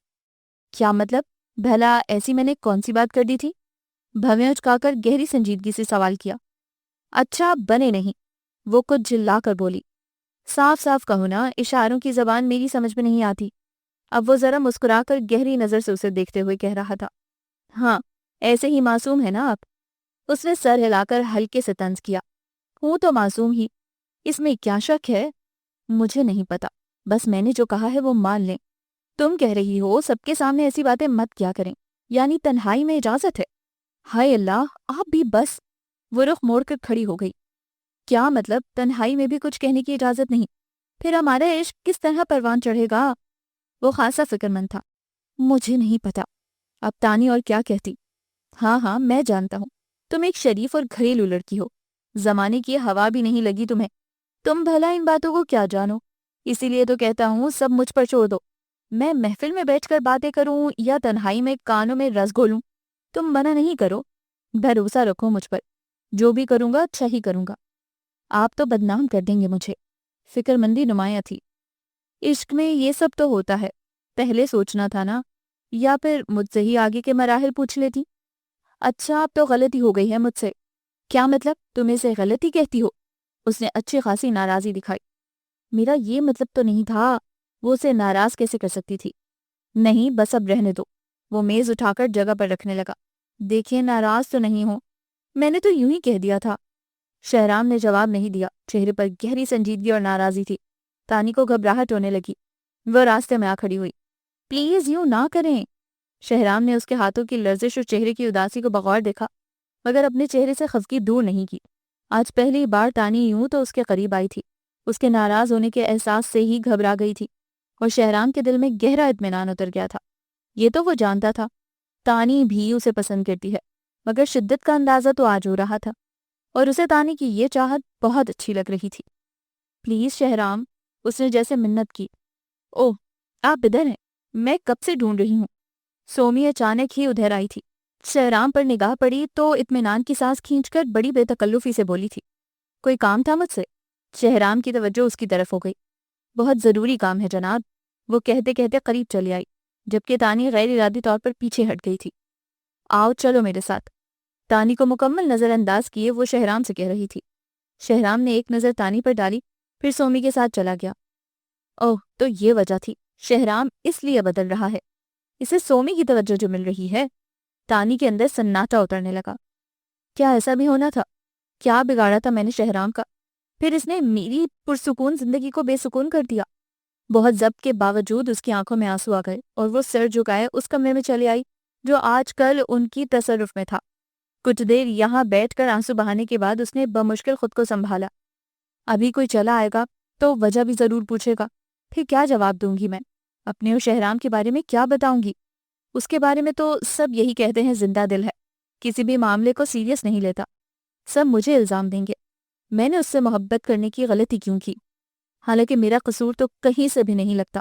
کیا مطلب؟ بھلا ایسی میں نے کون سی بات کر دی تھی؟ بھویں اچکا کر گہری سنجیدگی سے سوال کیا۔ اچھا بنے نہیں، وہ کچھ جھلا کر بولی۔ صاف صاف کہو نا، اشاروں کی زبان میری سمجھ میں نہیں آتی۔ اب وہ ذرا مسکرا کر گہری نظر سے اسے دیکھتے ہوئے کہہ رہا تھا۔ ہاں، ایسے ہی معصوم ہے نا آپ؟ اس نے سر ہلا کر ہلکے سے طنز کیا۔ ہوں تو معصوم ہی، اس میں کیا شک ہے؟ مجھے نہیں پتا، بس میں نے جو کہا ہے وہ مان لیں۔ تم کہہ رہی ہو سب کے سامنے ایسی باتیں مت کیا کریں، یعنی تنہائی میں اجازت ہے؟ ہائے اللہ، آپ بھی بس۔ وہ رخ موڑ کر کھڑی ہو گئی۔ کیا مطلب تنہائی میں بھی کچھ کہنے کی اجازت نہیں؟ پھر ہمارا عشق کس طرح پروان چڑھے گا؟ وہ خاصا فکر مند تھا۔ مجھے نہیں پتا اب تانی اور کیا کہتی۔ ہاں ہاں میں جانتا ہوں، تم ایک شریف اور گھریلو لڑکی ہو، زمانے کی ہوا بھی نہیں لگی تمہیں، تم بھلا ان باتوں کو کیا جانو؟ اسی لیے تو کہتا ہوں سب مجھ پر چھوڑ دو، میں محفل میں بیٹھ کر باتیں کروں یا تنہائی میں کانوں میں رس گھولوں، تم منع نہیں کرو، بھروسہ رکھو مجھ پر، جو بھی کروں گا اچھا ہی کروں گا۔ آپ تو بدنام کر دیں گے مجھے۔ فکر مندی نمایاں تھی۔ عشق میں یہ سب تو ہوتا ہے، پہلے سوچنا تھا نا، یا پھر مجھ سے ہی آگے کے مراحل پوچھ لیتی۔ اچھا اب تو غلطی ہو گئی ہے مجھ سے۔ کیا مطلب تم اسے غلطی کہتی ہو؟ اس نے اچھی خاصی ناراضی دکھائی۔ میرا یہ مطلب تو نہیں تھا، وہ اسے ناراض کیسے کر سکتی تھی؟ نہیں بس اب رہنے دو۔ وہ میز اٹھا کر جگہ پر رکھنے لگا۔ دیکھیں ناراض تو نہیں ہوں، میں نے تو یوں ہی کہہ دیا تھا۔ شہرام نے جواب نہیں دیا، چہرے پر گہری سنجیدگی اور ناراضی تھی۔ تانی کو گھبراہٹ ہونے لگی، وہ راستے میں آ کھڑی ہوئی۔ پلیز یوں نہ کریں۔ شہرام نے اس کے ہاتھوں کی لرزش اور چہرے کی اداسی کو بغور دیکھا، مگر اپنے چہرے سے خفگی دور نہیں کی۔ آج پہلی بار تانی یوں تو اس کے قریب آئی تھی، اس کے ناراض ہونے کے احساس سے ہی گھبرا گئی تھی، اور شہرام کے دل میں گہرا اطمینان اتر گیا تھا۔ یہ تو وہ جانتا تھا، تانی بھی اسے پسند کرتی ہے، مگر شدت کا اندازہ تو آج ہو رہا تھا، اور اسے تانی کی یہ چاہت بہت اچھی لگ رہی تھی۔ پلیز شہرام، اس نے جیسے منت کی۔ اوہ آپ ادھر ہیں، میں کب سے ڈھونڈ رہی ہوں۔ سومی اچانک ہی ادھر آئی تھی۔ شہرام پر نگاہ پڑی تو اطمینان کی سانس کھینچ کر بڑی بے تکلفی سے بولی تھی، کوئی کام تھا مجھ سے؟ شہرام کی توجہ اس کی طرف ہو گئی۔ بہت ضروری کام ہے جناب، وہ کہتے کہتے قریب چلی آئی، جبکہ تانی غیر ارادی طور پر پیچھے ہٹ گئی تھی۔ آؤ چلو میرے ساتھ۔ تانی کو مکمل نظر انداز کیے وہ شہرام سے کہہ رہی تھی۔ شہرام نے ایک نظر تانی پر ڈالی، پھر سومی کے ساتھ چلا گیا۔ اوہ تو یہ وجہ تھی، شہرام اس لیے بدل رہا ہے، اسے سومی کی توجہ جو مل رہی ہے۔ تانی کے اندر سناٹا اترنے لگا۔ کیا ایسا بھی ہونا تھا؟ کیا بگاڑا تھا میں نے شہرام کا؟ پھر اس نے میری پرسکون زندگی کو بے سکون کر دیا۔ بہت ضبط کے باوجود اس کی آنکھوں میں آنسو آ گئے، اور وہ سر جھکائے اس کمرے میں چلی آئی جو آج کل ان کی تصرف میں تھا۔ کچھ دیر یہاں بیٹھ کر آنسو بہانے کے بعد اس نے بمشکل خود کو سنبھالا۔ ابھی کوئی چلا آئے گا تو وجہ بھی ضرور پوچھے گا، پھر کیا جواب دوں گی میں؟ اپنے اور شہرام کے بارے میں کیا بتاؤں گی؟ اس کے بارے میں تو سب یہی کہتے ہیں زندہ دل ہے، کسی بھی معاملے کو سیریس نہیں لیتا۔ سب مجھے الزام دیں گے، میں نے اس سے محبت کرنے کی غلطی کیوں کی، حالانکہ میرا قصور تو کہیں سے بھی نہیں لگتا۔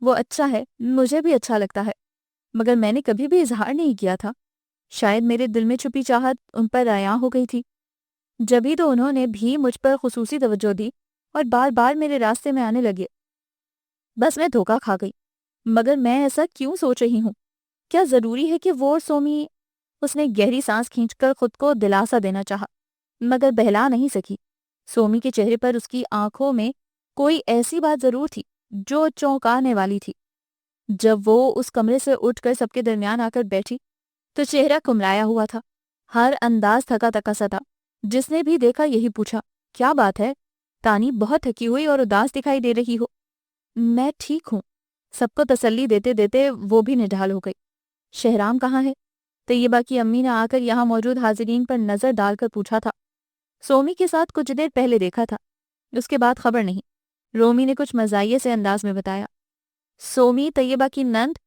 وہ اچھا ہے، مجھے بھی اچھا لگتا ہے، مگر میں نے کبھی بھی اظہار نہیں کیا تھا۔ شاید میرے دل میں چھپی چاہت ان پر عیاں ہو گئی تھی، جبھی تو انہوں نے بھی مجھ پر خصوصی توجہ دی اور بار بار میرے راستے میں آنے لگے۔ بس میں دھوکہ کھا گئی، مگر میں ایسا کیوں سوچ رہی ہوں؟ کیا ضروری ہے کہ وہ اور سومی؟ اس نے گہری سانس کھینچ کر خود کو دلاسا دینا چاہا، مگر بہلا نہیں سکی۔ سومی کے چہرے پر اس کی آنکھوں میں کوئی ایسی بات ضرور تھی جو چونکانے والی تھی۔ جب وہ اس کمرے سے اٹھ کر سب کے درمیان آ کر بیٹھی تو چہرہ کملایا ہوا تھا، ہر انداز تھکا تھکا سا تھا۔ جس نے بھی دیکھا یہی پوچھا، کیا بات ہے تانی، بہت تھکی ہوئی اور اداس دکھائی دے رہی ہو؟ میں ٹھیک ہوں، سب کو تسلی دیتے دیتے وہ بھی نڈھال ہو گئی۔ شہرام کہاں ہے؟ طیبہ کی امی نے آ کر یہاں موجود حاضرین پر نظر ڈال کر پوچھا تھا۔ سومی کے ساتھ کچھ دیر پہلے دیکھا تھا، اس کے بعد خبر نہیں، رومی نے کچھ مزاحیے سے انداز میں بتایا۔ سومی طیبہ کی نند،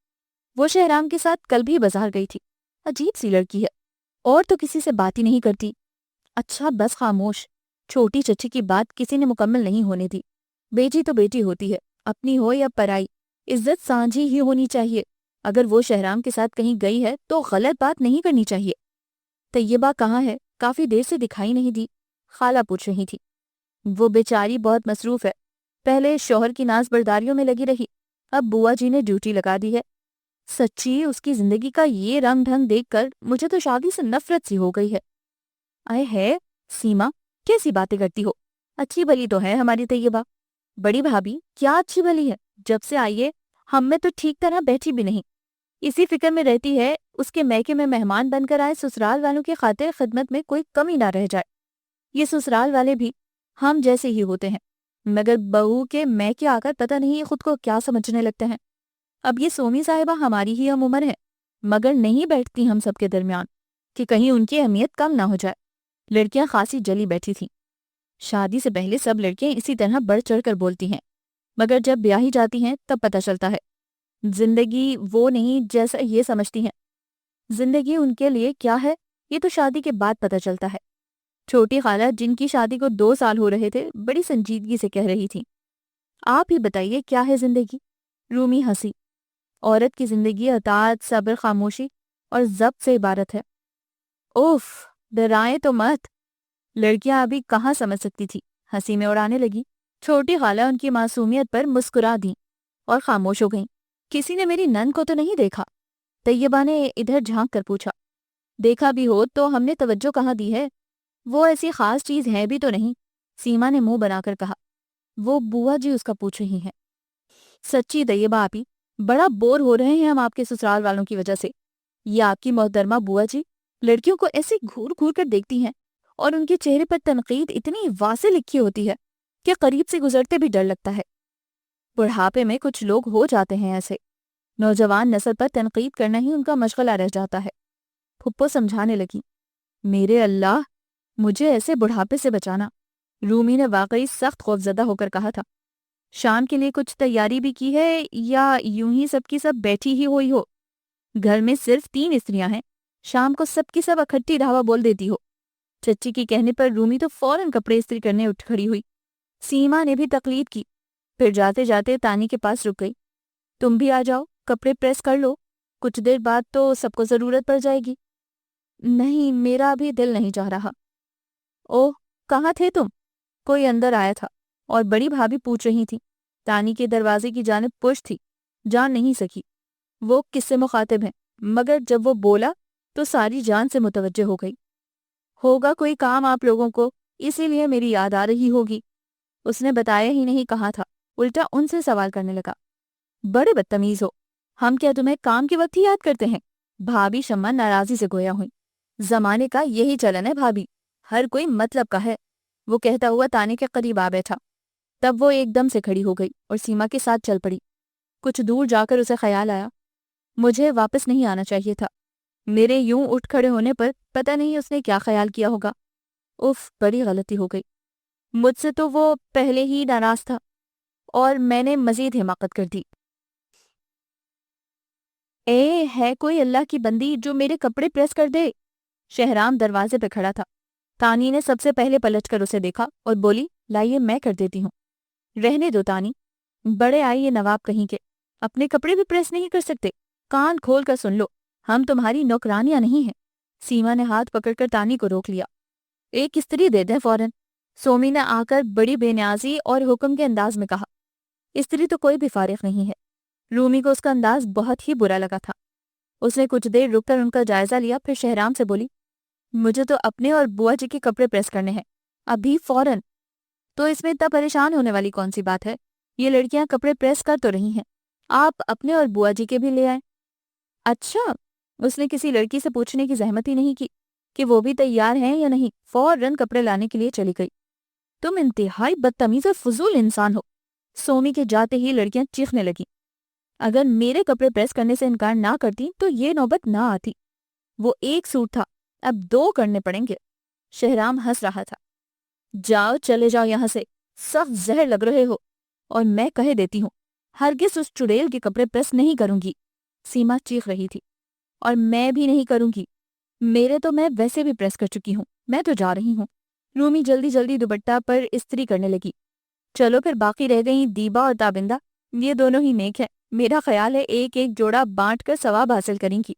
وہ شہرام کے ساتھ کل بھی بازار گئی تھی، عجیب سی لڑکی ہے، اور تو کسی سے بات ہی نہیں کرتی۔ اچھا بس خاموش، چھوٹی چچی کی بات کسی نے مکمل نہیں ہونے دی۔ بیٹی تو بیٹی ہوتی ہے، اپنی ہو یا پرائی، عزت سانجھی ہی ہونی چاہیے۔ اگر وہ شہرام کے ساتھ کہیں گئی ہے تو غلط بات نہیں کرنی چاہیے۔ طیبہ کہاں ہے؟ کافی دیر سے دکھائی نہیں دی، خالہ پوچھ رہی تھی۔ وہ بیچاری بہت مصروف ہے، پہلے شوہر کی ناز برداریوں میں لگی رہی، اب بوا جی نے ڈیوٹی لگا دی ہے۔ سچی اس کی زندگی کا یہ رنگ ڈھنگ دیکھ کر مجھے تو شادی سے نفرت سی ہو گئی ہے۔ آئے ہے سیما، کیسی باتیں کرتی ہو؟ اچھی بھلی تو ہے ہماری طیبہ۔ بڑی بھابھی کیا اچھی بھلی ہے، جب سے آئیے ہم میں تو ٹھیک طرح بیٹھی بھی نہیں، اسی فکر میں رہتی ہے اس کے میکے میں مہمان بن کر آئے سسرال والوں کی خاطر خدمت میں کوئی کمی نہ رہ جائے۔ یہ سسرال والے بھی ہم جیسے ہی ہوتے ہیں، مگر بہو کے میکے آ کر پتہ نہیں خود کو کیا سمجھنے لگتے ہیں۔ اب یہ سومی صاحبہ ہماری ہی ہم عمر ہے، مگر نہیں بیٹھتی ہم سب کے درمیان، کہ کہیں ان کی اہمیت کم نہ ہو جائے۔ لڑکیاں خاصی جلی بیٹھی تھیں۔ شادی سے پہلے سب لڑکیاں اسی طرح بڑھ چڑھ کر بولتی ہیں، مگر جب بیاہی جاتی ہیں تب پتہ چلتا ہے زندگی وہ نہیں جیسا یہ سمجھتی ہیں۔ زندگی ان کے لیے کیا ہے یہ تو شادی کے بعد پتہ چلتا ہے۔ چھوٹی خالہ جن کی شادی کو 2 سال ہو رہے تھے بڑی سنجیدگی سے کہہ رہی تھی، آپ ہی بتائیے کیا ہے زندگی؟ رومی ہنسی۔ عورت کی زندگی اطاعت، صبر، خاموشی اور ضبط سے عبارت ہے۔ اوف، ڈرائیں تو مت۔ لڑکیاں ابھی کہاں سمجھ سکتی تھی، ہنسی میں اڑانے لگی۔ چھوٹی خالہ ان کی معصومیت پر مسکرا دیں اور خاموش ہو گئیں۔ کسی نے میری نند کو تو نہیں دیکھا؟ طیبہ نے ادھر جھانک کر پوچھا۔ دیکھا بھی ہو تو ہم نے توجہ کہاں دی ہے، وہ ایسی خاص چیز ہے بھی تو نہیں، سیما نے منہ بنا کر کہا۔ وہ بوا جی اس کا پوچھ رہی ہیں۔ سچی طیبہ آپی، بڑا بور ہو رہے ہیں ہم آپ کے سسرال والوں کی وجہ سے۔ یہ آپ کی محترمہ بوا جی لڑکیوں کو ایسے گھور گھور کر دیکھتی ہیں اور ان کے چہرے پر تنقید اتنی واضح لکھی ہوتی ہے کہ قریب سے گزرتے بھی ڈر لگتا ہے۔ بڑھاپے میں کچھ لوگ ہو جاتے ہیں ایسے، نوجوان نسل پر تنقید کرنا ہی ان کا مشغلہ رہ جاتا ہے۔ پھپھو سمجھانے لگی، میرے اللہ، مجھے ایسے بڑھاپے سے بچانا۔ رومی نے واقعی سخت خوفزدہ ہو کر کہا تھا۔ شام کے لیے کچھ تیاری بھی کی ہے یا یوں ہی سب کی سب بیٹھی ہی ہوئی ہو؟ گھر میں صرف 3 استریاں ہیں، شام کو سب کی سب اکٹھی ڈھاوا بول دیتی ہو۔ چچی کے کہنے پر رومی تو فوراً کپڑے استری کرنے اٹھ کھڑی ہوئی۔ سیما نے بھی تقلید کی، پھر جاتے جاتے تانی کے پاس رک گئی۔ تم بھی آ جاؤ، کپڑے پریس کر لو، کچھ دیر بعد تو سب کو ضرورت پڑ جائے گی۔ نہیں، میرا ابھی دل نہیں چاہ رہا۔ اوہ، کہاں تھے تم؟ کوئی اندر آیا تھا اور بڑی بھابھی پوچھ رہی تھی۔ تانی کے دروازے کی جانب پشت تھی، جان نہیں سکی وہ کس سے مخاطب ہیں، مگر جب وہ بولا تو ساری جان سے متوجہ ہو گئی۔ ہوگا کوئی کام آپ لوگوں کو، اسی لیے میری یاد آ رہی ہوگی۔ اس نے بتایا ہی نہیں کہا تھا، الٹا ان سے سوال کرنے لگا۔ بڑے بدتمیز ہو، ہم کیا تمہیں کام کے وقت ہی یاد کرتے ہیں؟ بھابھی شمع ناراضی سے گویا ہوئی۔ زمانے کا یہی چلن ہے بھابھی، ہر کوئی مطلب کا ہے۔ وہ کہتا ہوا تانے کے قریب آ بیٹھا۔ تب وہ ایک دم سے کھڑی ہو گئی اور سیما کے ساتھ چل پڑی۔ کچھ دور جا کر اسے خیال آیا، مجھے واپس نہیں آنا چاہیے تھا۔ میرے یوں اٹھ کھڑے ہونے پر پتہ نہیں اس نے کیا خیال کیا ہوگا۔ اف، بڑی غلطی ہو گئی، مجھ سے تو وہ پہلے ہی ناراض تھا اور میں نے مزید حماقت کر دی۔ اے ہے کوئی اللہ کی بندی جو میرے کپڑے پریس کر دے؟ شہرام دروازے پہ کھڑا تھا۔ تانی نے سب سے پہلے پلٹ کر اسے دیکھا اور بولی، لائیے میں کر دیتی ہوں۔ رہنے دو تانی، بڑے آئیے نواب کہیں کے، اپنے کپڑے بھی پریس نہیں کر سکتے؟ کان کھول کر سن لو، ہم تمہاری نوکرانیاں نہیں ہیں۔ سیما نے ہاتھ پکڑ کر تانی کو روک لیا۔ ایک استری دے دیں فوراً، سومی نے آ کر بڑی بے نیازی اور حکم کے انداز میں کہا۔ استری تو کوئی بھی فارغ نہیں ہے۔ رومی کو اس کا انداز بہت ہی برا لگا تھا۔ اس نے کچھ دیر رک کر ان کا جائزہ لیا، پھر شہرام سے بولی، مجھے تو اپنے اور بوا جی کے کپڑے پریس کرنے ہیں، ابھی فوراً۔ تو اس میں اتنا پریشان ہونے والی کون سی بات ہے؟ یہ لڑکیاں کپڑے پریس کر تو رہی ہیں، آپ اپنے اور بوا جی کے بھی لے آئیں۔ اچھا، اس نے کسی لڑکی سے پوچھنے کی زحمت ہی نہیں کی کہ وہ بھی تیار ہیں یا نہیں، فوراً کپڑے لانے کے لیے چلی گئی۔ تم انتہائی بدتمیز اور فضول انسان ہو۔ سومی کے جاتے ہی لڑکیاں چیخنے لگیں۔ اگر میرے کپڑے پریس کرنے سے انکار نہ کرتی تو یہ نوبت نہ آتی۔ وہ ایک سوٹ تھا، اب 2 کرنے پڑیں گے۔ شہرام ہنس رہا تھا۔ جاؤ، چلے جاؤ یہاں سے، سخت زہر لگ رہے ہو، اور میں کہہ دیتی ہوں ہرگز اس چڑیل کے کپڑے پریس نہیں کروں گی۔ سیما چیخ رہی تھی۔ اور میں بھی نہیں کروں گی، میرے تو میں ویسے بھی پریس کر چکی ہوں، میں تو جا رہی ہوں۔ رومی جلدی جلدی دوپٹہ پر استری کرنے لگی۔ چلو پھر باقی رہ گئیں دیبا اور تابندہ، یہ دونوں ہی نیک ہیں، میرا خیال ہے ایک ایک جوڑا بانٹ کر ثواب حاصل کریں گی۔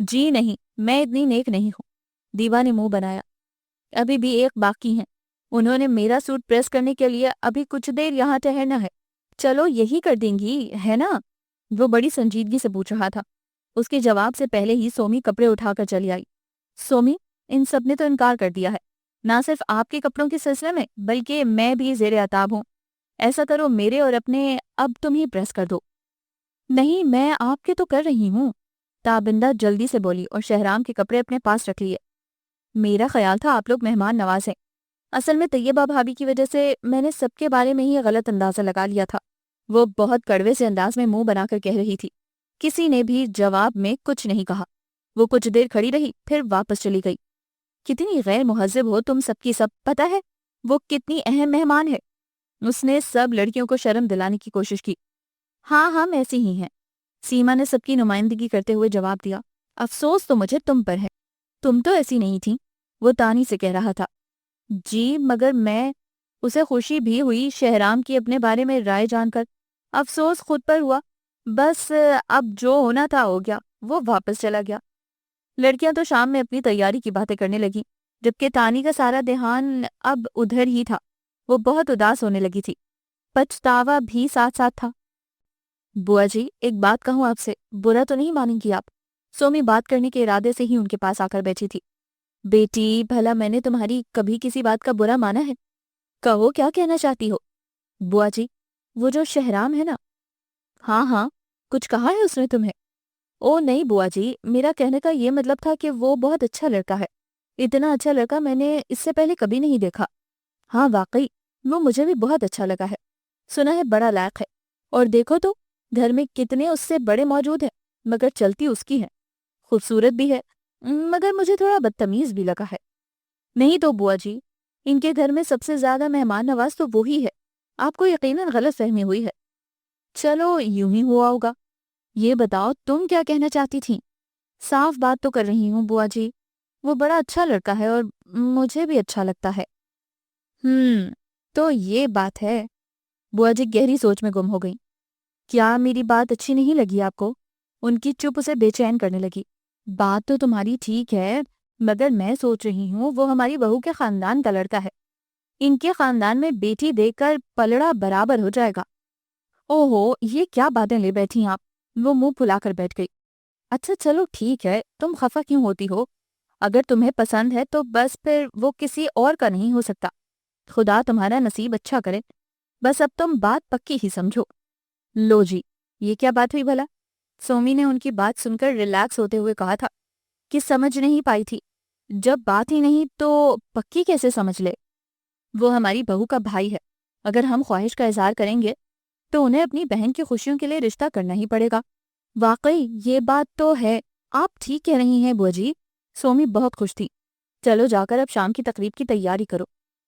جی نہیں، میں اتنی نیک نہیں ہوں، دیبا نے منہ بنایا۔ ابھی بھی ایک باقی ہیں، انہوں نے میرا سوٹ پریس کرنے کے لیے ابھی کچھ دیر یہاں ٹہرنا ہے۔ چلو یہی کر دیں گی، ہے نا؟ وہ بڑی سنجیدگی سے پوچھ رہا تھا۔ اس کے جواب سے پہلے ہی سومی کپڑے اٹھا کر چلی آئی۔ سومی، ان سب نے تو انکار کر دیا ہے، نہ صرف آپ کے کپڑوں کے سلسلے میں بلکہ میں بھی زیر عتاب ہوں۔ ایسا کرو میرے اور اپنے اب تم ہی پریس کر دو۔ نہیں، میں آپ کے تو کر رہی ہوں، تابندہ جلدی سے بولی اور شہرام کے کپڑے اپنے پاس رکھ لیے۔ میرا خیال تھا آپ لوگ مہمان نواز ہیں، اصل میں طیبہ بھابھی کی وجہ سے میں نے سب کے بارے میں ہی غلط اندازہ لگا لیا تھا۔ وہ بہت کڑوے سے انداز میں منہ بنا کر کہہ رہی تھی۔ کسی نے بھی جواب میں کچھ نہیں کہا۔ وہ کچھ دیر کھڑی رہی پھر واپس چلی گئی۔ کتنی غیر مہذب ہو تم سب کی سب، پتہ ہے وہ کتنی اہم مہمان ہے۔ اس نے سب لڑکیوں کو شرم دلانے کی کوشش کی۔ ہاں ہم ایسی ہی ہیں، سیما نے سب کی نمائندگی کرتے ہوئے جواب دیا۔ افسوس تو مجھے تم پر ہے، تم تو ایسی نہیں تھی، وہ تانی سے کہہ رہا تھا۔ جی مگر میں، اسے خوشی بھی ہوئی شہرام کی اپنے بارے میں رائے جان کر، افسوس خود پر ہوا۔ بس اب جو ہونا تھا ہو گیا، وہ واپس چلا گیا۔ لڑکیاں تو شام میں اپنی تیاری کی باتیں کرنے لگیں، جبکہ تانی کا سارا دھیان اب ادھر ہی تھا۔ وہ بہت اداس ہونے لگی تھی، پچھتاوا بھی ساتھ ساتھ تھا۔ بوا جی ایک بات کہوں آپ سے، برا تو نہیں مانیں گی آپ؟ سومی بات کرنے کے ارادے سے ہی ان کے پاس آ کر بیٹھی تھی۔ بیٹی بھلا میں نے تمہاری کبھی کسی بات کا برا مانا ہے؟ کہو کیا کہنا چاہتی ہو؟ بوا جی وہ جو شہرام ہے نا۔ ہاں ہاں، کچھ کہا ہے اس نے تمہیں؟ او نہیں بوا جی، میرا کہنے کا یہ مطلب تھا کہ وہ بہت اچھا لڑکا ہے، اتنا اچھا لڑکا میں نے اس سے پہلے کبھی نہیں دیکھا۔ ہاں واقعی وہ مجھے بھی بہت اچھا لگا ہے، سنا ہے بڑا لائق ہے، اور دیکھو تو گھر میں کتنے اس سے بڑے موجود ہیں، مگر چلتی اس کی ہے، خوبصورت بھی ہے، مگر مجھے تھوڑا بدتمیز بھی لگا ہے۔ نہیں تو بوا جی، ان کے گھر میں سب سے زیادہ مہمان نواز تو وہی ہے، آپ کو یقیناً غلط فہمی ہوئی ہے۔ چلو یوں ہی ہوا ہوگا۔ یہ بتاؤ تم کیا کہنا چاہتی تھی؟ صاف بات تو کر رہی ہوں بوا جی، وہ بڑا اچھا لڑکا ہے اور مجھے بھی اچھا لگتا ہے۔ تو یہ بات ہے۔ بوا جی گہری سوچ میں گم ہو گئی۔ کیا میری بات اچھی نہیں لگی آپ کو؟ ان کی چپ اسے بے چین کرنے لگی۔ بات تو تمہاری ٹھیک ہے، مگر میں سوچ رہی ہوں وہ ہماری بہو کے خاندان کا لڑکا ہے، ان کے خاندان میں بیٹی دیکھ کر پلڑا برابر ہو جائے گا۔ اوہو یہ کیا باتیں لے بیٹھی آپ؟ وہ منہ پھلا کر بیٹھ گئی۔ اچھا چلو ٹھیک ہے، تم خفا کیوں ہوتی ہو؟ اگر تمہیں پسند ہے تو بس پھر وہ کسی اور کا نہیں ہو سکتا۔ خدا تمہارا نصیب اچھا کرے، بس اب تم بات پکی ہی سمجھو۔ لو جی یہ کیا بات ہوئی بھلا؟ سومی نے ان کی بات سن کر ریلیکس ہوتے ہوئے کہا تھا کہ سمجھ نہیں پائی تھی۔ جب بات ہی نہیں تو پکی کیسے سمجھ لے؟ وہ ہماری بہو کا بھائی ہے، اگر ہم خواہش کا اظہار کریں گے تو انہیں اپنی بہن کی خوشیوں کے لیے رشتہ کرنا ہی پڑے گا۔ واقعی یہ بات تو ہے، آپ ٹھیک کہہ رہی ہیں بوا جی۔ سومی بہت خوش تھی۔ چلو جا کر اب شام کی تقریب کی تیاری کرو،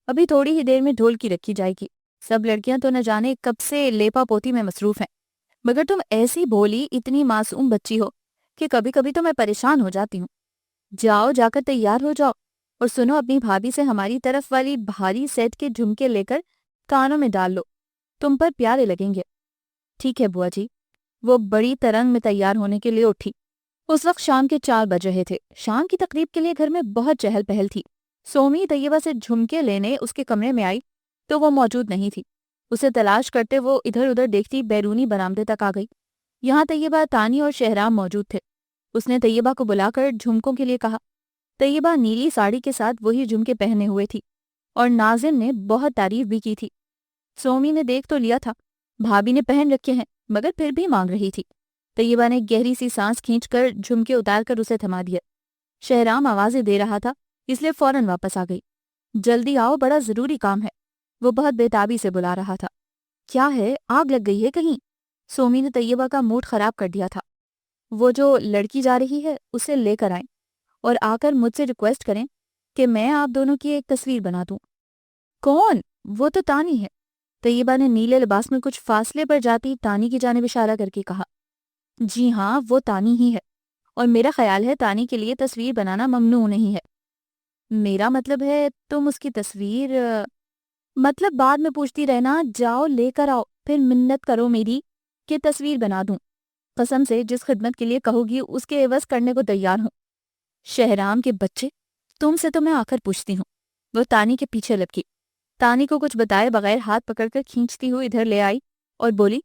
ابھی تھوڑی ہی دیر میں ڈھول کی رکھی جائے گی۔ سب لڑکیاں تو نہ جانے کب سے لیپا پوتی میں مصروف ہیں، مگر تم ایسی بھولی اتنی معصوم بچی ہو کہ کبھی کبھی تو میں پریشان ہو جاتی ہوں۔ جاؤ جا کر تیار ہو جاؤ، اور سنو اپنی بھابھی سے ہماری طرف والی بھاری سیٹ کے جھمکے لے کر کانوں میں ڈال لو، تم پر پیارے لگیں گے۔ ٹھیک ہے بوا جی۔ وہ بڑی ترنگ میں تیار ہونے کے لیے اٹھی۔ اس وقت شام کے 4 بج رہے تھے۔ شام کی تقریب کے لیے گھر میں بہت چہل پہل تھی۔ سومی طیبہ سے جھمکے لینے اس کے کمرے میں آئی تو وہ موجود نہیں تھی۔ اسے تلاش کرتے وہ ادھر ادھر دیکھتی بیرونی برآمدے تک آ گئی۔ یہاں طیبہ، تانی اور شہرام موجود تھے۔ اس نے طیبہ کو بلا کر جھمکوں کے لیے کہا۔ طیبہ نیلی ساڑی کے ساتھ وہی جھمکے پہنے ہوئے تھی، اور ناظم نے بہت تعریف بھی کی تھی۔ سومی نے دیکھ تو لیا تھا، بھابھی نے پہن رکھے ہیں، مگر پھر بھی مانگ رہی تھی۔ طیبہ نے گہری سی سانس کھینچ کر جھمکے اتار کر اسے تھما دیا۔ شہرام آوازیں دے رہا تھا، اس لیے فوراً واپس آ گئی۔ جلدی آؤ، بڑا ضروری کام ہے، وہ بہت بےتابی سے بلا رہا تھا۔ کیا ہے، آگ لگ گئی ہے کہیں؟ سومی نے طیبہ کا موڈ خراب کر دیا تھا۔ وہ جو لڑکی جا رہی ہے اسے لے کر آئیں، اور آ کر مجھ سے ریکویسٹ کریں کہ میں آپ دونوں کی ایک تصویر بنا دوں۔ کون؟ وہ تو تانی ہے۔ طیبہ نے نیلے لباس میں کچھ فاصلے پر جاتی تانی کی جانب اشارہ کر کے کہا۔ جی ہاں وہ تانی ہی ہے، اور میرا خیال ہے تانی کے لیے تصویر بنانا ممنوع نہیں ہے۔ میرا مطلب ہے تم اس کی تصویر مطلب بعد میں پوچھتی رہنا، جاؤ لے کر آؤ، پھر منت کرو میری کہ تصویر بنا دوں۔ قسم سے جس خدمت کے لیے کہو گی اس کے عوض کرنے کو تیار ہوں۔ شہرام کے بچے، تم سے تو میں آ کر پوچھتی ہوں۔ وہ تانی کے پیچھے لپکی، تانی کو کچھ بتائے بغیر ہاتھ پکڑ کر کھینچتی ہوئی ادھر لے آئی اور بولی،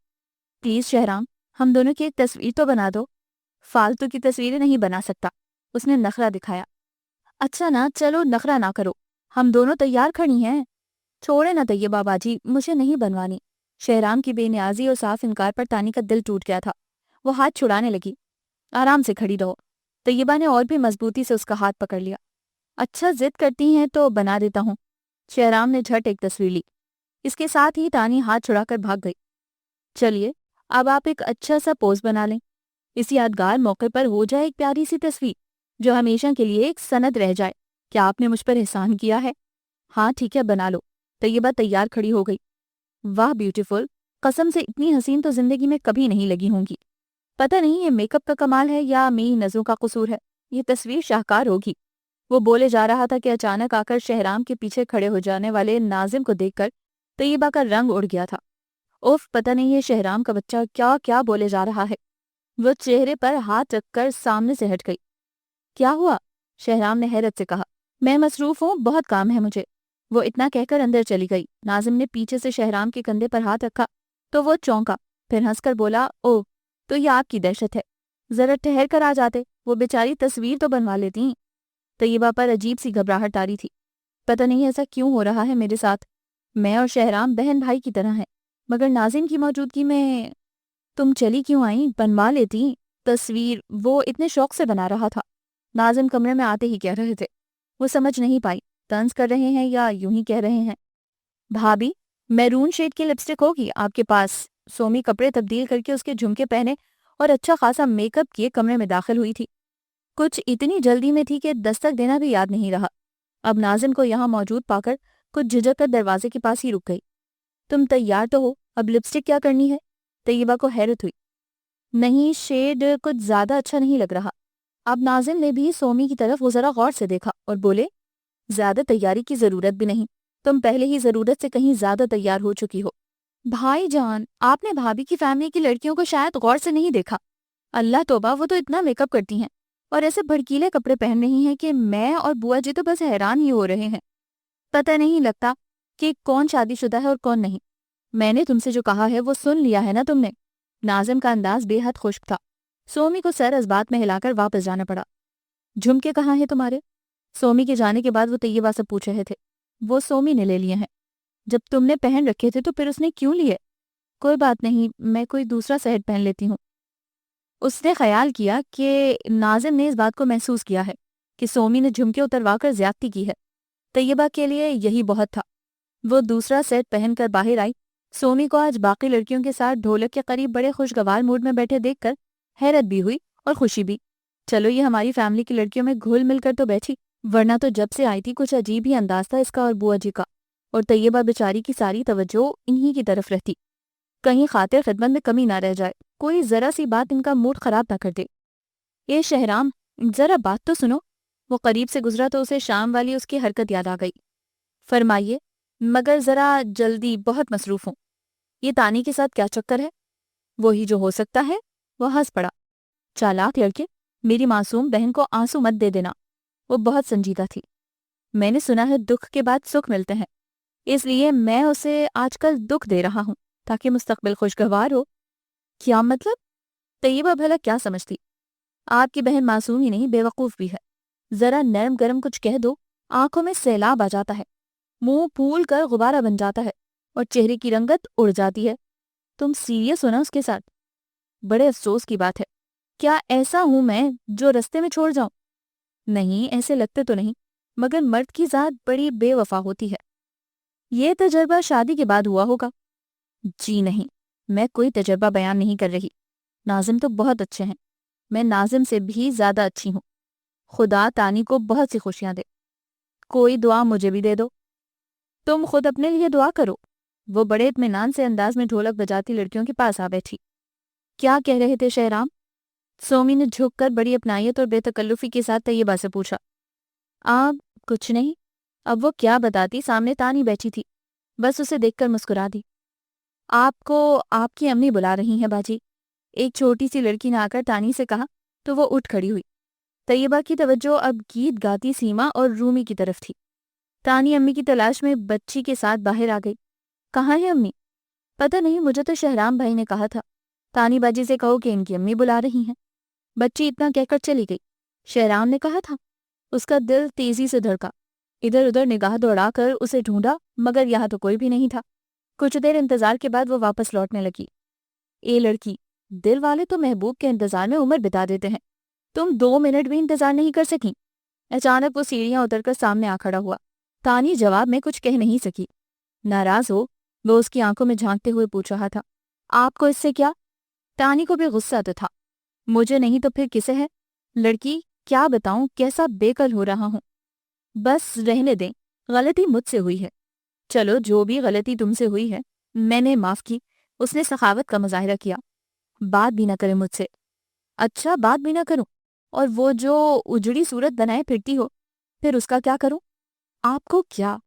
پلیز شہرام ہم دونوں کی ایک تصویر تو بنا دو۔ فالتو کی تصویریں نہیں بنا سکتا، اس نے نخرہ دکھایا۔ اچھا نا، چلو نخرہ نہ کرو، ہم دونوں تیار کھڑی ہیں۔ چھوڑے نا طیبہ باجی، مجھے نہیں بنوانی۔ شہرام کی بے نیازی اور صاف انکار پر تانی کا دل ٹوٹ گیا تھا۔ وہ ہاتھ چھڑانے لگی۔ آرام سے کھڑی رہو۔ طیبہ نے اور بھی مضبوطی سے اس کا ہاتھ پکڑ لیا۔ اچھا ضد کرتی ہیں تو بنا دیتا ہوں۔ شہرام نے جھٹ ایک تصویر لی۔ اس کے ساتھ ہی تانی ہاتھ چھڑا کر بھاگ گئی۔ چلیے اب آپ ایک اچھا سا پوز بنا لیں، اس یادگار موقع پر ہو جائے ایک پیاری سی تصویر۔ جو ہمیشہ کے لیے ایک سند رہ جائے. کیا آپ نے مجھ پر احسان کیا ہے؟ ہاں ٹھیک ہے بنا لو. طیبہ تیار کھڑی ہو گئی. واہ بیوٹیفل، قسم سے اتنی حسین تو زندگی میں کبھی نہیں لگی ہوں گی. پتہ نہیں یہ میک اپ کا کمال ہے یا میری نظروں کا قصور ہے، یہ تصویر شاہکار ہوگی. وہ بولے جا رہا تھا کہ اچانک آ کر شہرام کے پیچھے کھڑے ہو جانے والے ناظم کو دیکھ کر طیبہ کا رنگ اڑ گیا تھا. اوف، پتہ نہیں یہ شہرام کا بچہ کیا کیا بولے جا رہا ہے. وہ چہرے پر ہاتھ رکھ کر سامنے سے ہٹ گئی. کیا ہوا؟ شہرام نے حیرت سے کہا. میں مصروف ہوں، بہت کام ہے مجھے. وہ اتنا کہہ کر اندر چلی گئی. ناظم نے پیچھے سے شہرام کے کندھے پر ہاتھ رکھا تو وہ چونکا، پھر ہنس کر بولا، او تو یہ آپ کی دہشت ہے، ذرا ٹھہر کر آ جاتے، وہ بیچاری تصویر تو بنوا لیتی. طیبہ پر عجیب سی گھبراہٹ آ رہی تھی. پتہ نہیں ایسا کیوں ہو رہا ہے میرے ساتھ. میں اور شہرام بہن بھائی کی طرح ہیں، مگر ناظم کی موجودگی میں تم چلی کیوں آئیں؟ بنوا لیتی تصویر، وہ اتنے شوق سے بنا رہا تھا. ناظم کمرے میں آتے ہی کہہ رہے تھے. وہ سمجھ نہیں پائی طنز کر رہے ہیں یا یوں ہی کہہ رہے ہیں. بھابی، میرون شیڈ کی لپسٹک ہوگی آپ کے پاس؟ سومی کپڑے تبدیل کر کے اس کے جھمکے پہنے اور اچھا خاصا میک اپ کیے کمرے میں داخل ہوئی تھی. کچھ اتنی جلدی میں تھی کہ دستک دینا بھی یاد نہیں رہا. اب ناظم کو یہاں موجود پا کر کچھ جھجک کر دروازے کے پاس ہی رک گئی. تم تیار تو ہو، اب لپسٹک کیا کرنی ہے؟ طیبہ کو حیرت ہوئی. نہیں، شیڈ کچھ زیادہ اچھا نہیں لگ رہا. اب ناظم نے بھی سومی کی طرف وہ ذرا غور سے دیکھا اور بولے، زیادہ تیاری کی ضرورت بھی نہیں، تم پہلے ہی ضرورت سے کہیں زیادہ تیار ہو چکی ہو. بھائی جان، آپ نے بھابھی کی فیملی کی لڑکیوں کو شاید غور سے نہیں دیکھا. اللہ توبہ، وہ تو اتنا میک اپ کرتی ہیں اور ایسے بھڑکیلے کپڑے پہن رہی ہیں کہ میں اور بوا جی تو بس حیران ہی ہو رہے ہیں. پتہ نہیں لگتا کہ کون شادی شدہ ہے اور کون نہیں. میں نے تم سے جو کہا ہے وہ سن لیا ہے نا تم نے؟ ناظم کا انداز بے حد خشک تھا. سومی کو سر اس بات میں ہلا کر واپس جانا پڑا. جھمکے کہاں ہیں تمہارے؟ سومی کے جانے کے بعد وہ طیبہ سے پوچھ رہے تھے. وہ سومی نے لے لیے ہیں. جب تم نے پہن رکھے تھے تو پھر اس نے کیوں لیے؟ کوئی بات نہیں، میں کوئی دوسرا سیٹ پہن لیتی ہوں. اس نے خیال کیا کہ ناظم نے اس بات کو محسوس کیا ہے کہ سومی نے جھمکے اتروا کر زیادتی کی ہے. طیبہ کے لیے یہی بہت تھا. وہ دوسرا سیٹ پہن کر باہر آئی. سومی کو آج باقی لڑکیوں کے ساتھ ڈھولک کے قریب بڑے خوشگوار موڈ میں بیٹھے دیکھ کر حیرت بھی ہوئی اور خوشی بھی. چلو یہ ہماری فیملی کی لڑکیوں میں گھل مل کر تو بیٹھی، ورنہ تو جب سے آئی تھی کچھ عجیب ہی انداز تھا اس کا اور بوا جی کا، اور طیبہ بیچاری کی ساری توجہ انہی کی طرف رہتی. کہیں خاطر خدمت میں کمی نہ رہ جائے، کوئی ذرا سی بات ان کا موڈ خراب نہ کر دے. اے شہرام، ذرا بات تو سنو. وہ قریب سے گزرا تو اسے شام والی اس کی حرکت یاد آ گئی. فرمائیے، مگر ذرا جلدی، بہت مصروف ہوں. یہ تانی کے ساتھ کیا چکر ہے؟ وہی جو ہو سکتا ہے. وہ ہنس پڑا. چالاک لڑکے، میری معصوم بہن کو آنسو مت دے دینا. وہ بہت سنجیدہ تھی. میں نے سنا ہے دکھ کے بعد سکھ ملتے ہیں، اس لیے میں اسے آج کل دکھ دے رہا ہوں تاکہ مستقبل خوشگوار ہو. کیا مطلب؟ طیبہ بھلا کیا سمجھتی؟ آپ کی بہن معصوم ہی نہیں، بے وقوف بھی ہے. ذرا نرم گرم کچھ کہہ دو، آنکھوں میں سیلاب آ جاتا ہے، منہ پھول کر غبارہ بن جاتا ہے اور چہرے کی رنگت اڑ جاتی ہے. تم سیریس ہو نا اس کے ساتھ؟ بڑے افسوس کی بات ہے. کیا ایسا ہوں میں جو رستے میں چھوڑ جاؤں؟ نہیں، ایسے لگتے تو نہیں، مگر مرد کی ذات بڑی بے وفا ہوتی ہے. یہ تجربہ شادی کے بعد ہوا ہوگا. جی نہیں، میں کوئی تجربہ بیان نہیں کر رہی. ناظم تو بہت اچھے ہیں، میں ناظم سے بھی زیادہ اچھی ہوں. خدا تانی کو بہت سی خوشیاں دے. کوئی دعا مجھے بھی دے دو. تم خود اپنے لیے دعا کرو. وہ بڑے اطمینان سے انداز میں ڈھولک بجاتی لڑکیوں کے پاس آ بیٹھی. کیا کہہ رہے تھے شہرام؟ سومی نے جھک کر بڑی اپنائیت اور بے تکلفی کے ساتھ طیبہ سے پوچھا. آپ کچھ نہیں. اب وہ کیا بتاتی، سامنے تانی بیٹھی تھی، بس اسے دیکھ کر مسکرا دی. آپ کو آپ کی امی بلا رہی ہیں باجی. ایک چھوٹی سی لڑکی نے آ کر تانی سے کہا تو وہ اٹھ کھڑی ہوئی. طیبہ کی توجہ اب گیت گاتی سیما اور رومی کی طرف تھی. تانی امی کی تلاش میں بچی کے ساتھ باہر آ گئی. کہاں ہے امی؟ پتہ نہیں، مجھے تو شہرام بھائی نے کہا تھا تانی باجی سے کہو کہ ان کی امی بلا رہی ہیں. بچی اتنا کہہ کر چلی گئی. شہرام نے کہا تھا. اس کا دل تیزی سے دھڑکا. ادھر ادھر نگاہ دوڑا کر اسے ڈھونڈا، مگر یہاں تو کوئی بھی نہیں تھا. کچھ دیر انتظار کے بعد وہ واپس لوٹنے لگی. اے لڑکی، دل والے تو محبوب کے انتظار میں عمر بتا دیتے ہیں، تم 2 منٹ بھی انتظار نہیں کر سکی؟ اچانک وہ سیڑھیاں اتر کر سامنے آ کھڑا ہوا. تانی جواب میں کچھ کہہ نہیں سکی. ناراض ہو؟ وہ اس کی آنکھوں میں جھانکتے ہوئے پوچھ رہا تھا. آپ کو اس سے کیا؟ تانی کو بھی غصہ تو تھا. مجھے نہیں تو پھر کسے ہے؟ لڑکی، کیا بتاؤں کیسا بےکل ہو رہا ہوں۔ بس رہنے دیں، غلطی مجھ سے ہوئی ہے۔ چلو جو بھی غلطی تم سے ہوئی ہے میں نے معاف کی۔ اس نے سخاوت کا مظاہرہ کیا۔ بات بھی نہ کرے مجھ سے۔ اچھا بات بھی نہ کروں؟ اور وہ جو اجڑی صورت بنائے پھرتی ہو، پھر اس کا کیا کروں؟ آپ کو کیا؟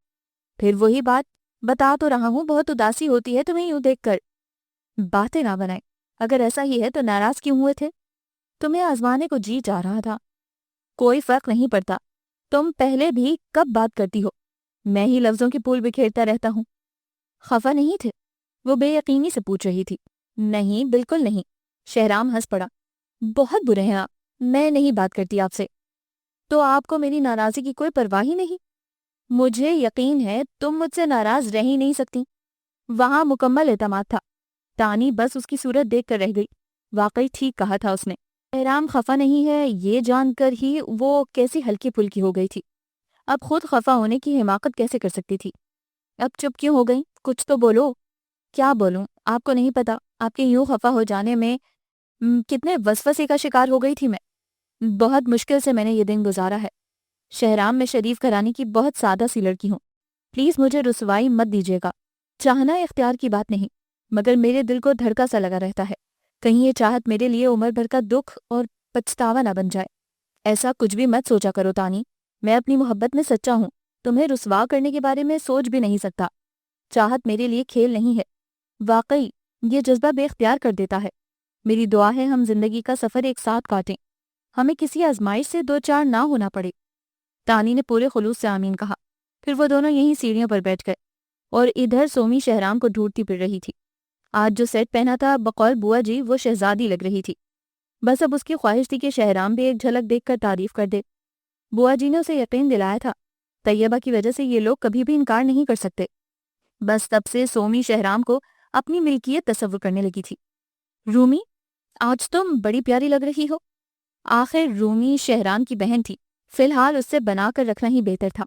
پھر وہی بات، بتا تو رہا ہوں بہت اداسی ہوتی ہے تمہیں یوں دیکھ کر۔ باتیں نہ بنائیں، اگر ایسا ہی ہے تو ناراض کیوں ہوئے تھے؟ تمہیں آزمانے کو جی چاہ رہا تھا۔ کوئی فرق نہیں پڑتا، تم پہلے بھی کب بات کرتی ہو، میں ہی لفظوں کی پھول بکھیرتا رہتا ہوں۔ خفا نہیں تھے؟ وہ بے یقینی سے پوچھ رہی تھی۔ نہیں بالکل نہیں، شہرام ہنس پڑا۔ بہت برے ہیں آپ، میں نہیں بات کرتی آپ سے۔ تو آپ کو میری ناراضی کی کوئی پرواہ ہی نہیں؟ مجھے یقین ہے تم مجھ سے ناراض رہ ہی نہیں سکتی۔ وہاں مکمل اعتماد تھا۔ تانی بس اس کی صورت دیکھ کر رہ گئی۔ واقعی ٹھیک کہا تھا اس نے۔ احرام خفا نہیں ہے یہ جان کر ہی وہ کیسی ہلکی پھلکی ہو گئی تھی۔ اب خود خفا ہونے کی حماقت کیسے کر سکتی تھی؟ اب چپ کیوں ہو گئی؟ کچھ تو بولو۔ کیا بولوں؟ آپ کو نہیں پتا آپ کے یوں خفا ہو جانے میں کتنے وسوسے کا شکار ہو گئی تھی میں۔ بہت مشکل سے میں نے یہ دن گزارا ہے۔ شہرام میں شریف گھرانے کی بہت سادہ سی لڑکی ہوں، پلیز مجھے رسوائی مت دیجیے گا۔ چاہنا اختیار کی بات نہیں، مگر میرے دل کو دھڑکا سا لگا رہتا ہے، کہیں یہ چاہت میرے لیے عمر بھر کا دکھ اور پچھتاوا نہ بن جائے۔ ایسا کچھ بھی مت سوچا کرو تانی، میں اپنی محبت میں سچا ہوں، تمہیں رسوا کرنے کے بارے میں سوچ بھی نہیں سکتا۔ چاہت میرے لیے کھیل نہیں ہے، واقعی یہ جذبہ بے اختیار کر دیتا ہے۔ میری دعا ہے ہم زندگی کا سفر ایک ساتھ کاٹیں، ہمیں کسی آزمائش سے دو چار نہ ہونا پڑے۔ تانی نے پورے خلوص سے آمین کہا۔ پھر وہ دونوں یہیں سیڑھیوں پر بیٹھ گئے اور ادھر سومی شہرام کو ڈھونڈتی پھر رہی تھی۔ آج جو سیٹ پہنا تھا بقول بوا جی وہ شہزادی لگ رہی تھی۔ بس اب اس کی خواہش تھی کہ شہرام بھی ایک جھلک دیکھ کر تعریف کر دے۔ بوا جی نے اسے یقین دلایا تھا طیبہ کی وجہ سے یہ لوگ کبھی بھی انکار نہیں کر سکتے۔ بس تب سے سومی شہرام کو اپنی ملکیت تصور کرنے لگی تھی۔ رومی، آج تم بڑی پیاری لگ رہی ہو۔ آخر رومی شہرام کی بہن تھی، فی الحال اس سے بنا کر رکھنا ہی بہتر تھا۔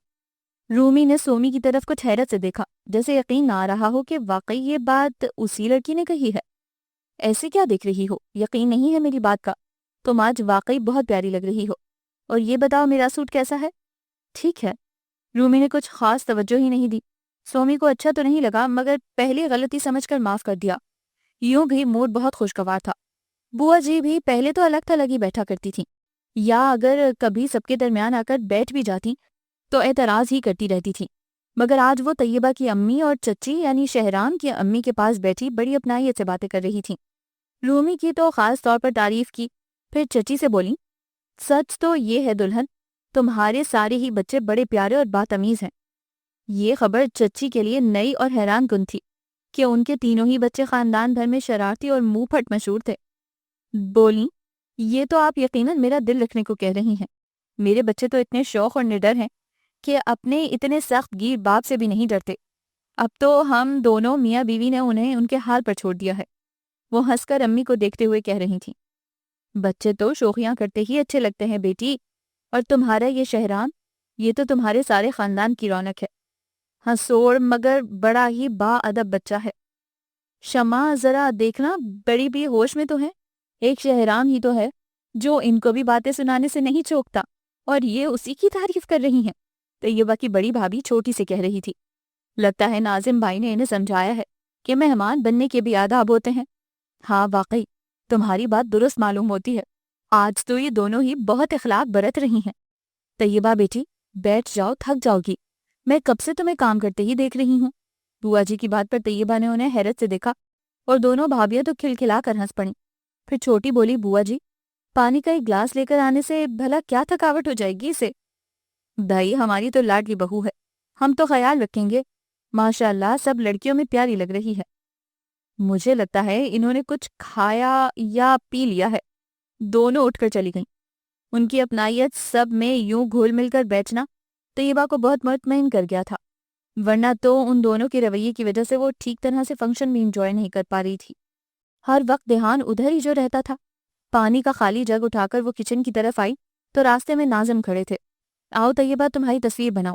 رومی نے سومی کی طرف کچھ حیرت سے دیکھا، جیسے یقین نہ آ رہا ہو کہ واقعی یہ بات اسی لڑکی نے کہی ہے۔ ایسے کیا دیکھ رہی ہو؟ یقین نہیں ہے میری بات کا؟ تم آج واقعی بہت پیاری لگ رہی ہو۔ اور یہ بتاؤ میرا سوٹ کیسا ہے؟ ٹھیک ہے۔ رومی نے کچھ خاص توجہ ہی نہیں دی۔ سومی کو اچھا تو نہیں لگا مگر پہلی غلطی سمجھ کر معاف کر دیا۔ یوں بھی موڈ بہت خوشگوار تھا۔ بوا جی بھی پہلے تو الگ تھلگ ہی بیٹھا کرتی تھیں، یا اگر کبھی سب کے درمیان آ کر بیٹھ بھی جاتی تو اعتراض ہی کرتی رہتی تھیں، مگر آج وہ طیبہ کی امی اور چچی یعنی شہرام کی امی کے پاس بیٹھی بڑی اپنائیت سے باتیں کر رہی تھیں۔ رومی کی تو خاص طور پر تعریف کی، پھر چچی سے بولیں، سچ تو یہ ہے دلہن، تمہارے سارے ہی بچے بڑے پیارے اور باتمیز ہیں۔ یہ خبر چچی کے لیے نئی اور حیران کن تھی کہ ان کے تینوں ہی بچے خاندان بھر میں شرارتی اور منہ پھٹ مشہور تھے۔ بولیں، یہ تو آپ یقیناً میرا دل رکھنے کو کہہ رہی ہیں۔ میرے بچے تو اتنے شوق اور نڈر ہیں کہ اپنے اتنے سخت گیر باپ سے بھی نہیں ڈرتے۔ اب تو ہم دونوں میاں بیوی نے انہیں ان کے حال پر چھوڑ دیا ہے۔ وہ ہنس کر امی کو دیکھتے ہوئے کہہ رہی تھیں، بچے تو شوخیاں کرتے ہی اچھے لگتے ہیں بیٹی، اور تمہارا یہ شہرام، یہ تو تمہارے سارے خاندان کی رونق ہے۔ ہنسوڑ مگر بڑا ہی با ادب بچہ ہے۔ شمع ذرا دیکھنا بڑی بھی ہوش میں تو ہے، ایک شہرام ہی تو ہے جو ان کو بھی باتیں سنانے سے نہیں چوکتا، اور یہ اسی کی تعریف کر رہی ہیں۔ طیبہ کی بڑی بھابھی چھوٹی سے کہہ رہی تھی، لگتا ہے ناظم بھائی نے انہیں سمجھایا ہے کہ مہمان بننے کے بھی آداب ہوتے ہیں۔ ہاں واقعی تمہاری بات درست معلوم ہوتی ہے، آج تو یہ دونوں ہی بہت اخلاق برت رہی ہیں۔ طیبہ بیٹی بیٹھ جاؤ، تھک جاؤ گی، میں کب سے تمہیں کام کرتے ہی دیکھ رہی ہوں۔ بوا جی کی بات پر طیبہ نے انہیں حیرت سے دیکھا اور دونوں بھابیاں تو کھلکھلا کر ہنس پڑیں۔ پھر چھوٹی بولی، بوا جی پانی کا ایک گلاس لے کر آنے سے بھلا کیا تھکاوٹ ہو جائے گی اسے؟ دائی ہماری تو لاڈلی بہو ہے، ہم تو خیال رکھیں گے، ماشاء اللہ سب لڑکیوں میں پیاری لگ رہی ہے۔ مجھے لگتا ہے انہوں نے کچھ کھایا یا پی لیا ہے۔ دونوں اٹھ کر چلی گئیں۔ ان کی اپنائیت سب میں یوں گھل مل کر بیٹھنا طیبہ کو بہت مطمئن کر گیا تھا، ورنہ تو ان دونوں کے رویے کی وجہ سے وہ ٹھیک طرح سے فنکشن بھی انجوائے نہیں کر پا رہی تھی۔ ہر وقت دھیان ادھر ہی جو رہتا تھا۔ پانی کا خالی جگ اٹھا کر وہ کچن کی طرف آئی تو راستے میں ناظم کھڑے تھے۔ آؤ طیبہ تمہاری تصویر بناؤ،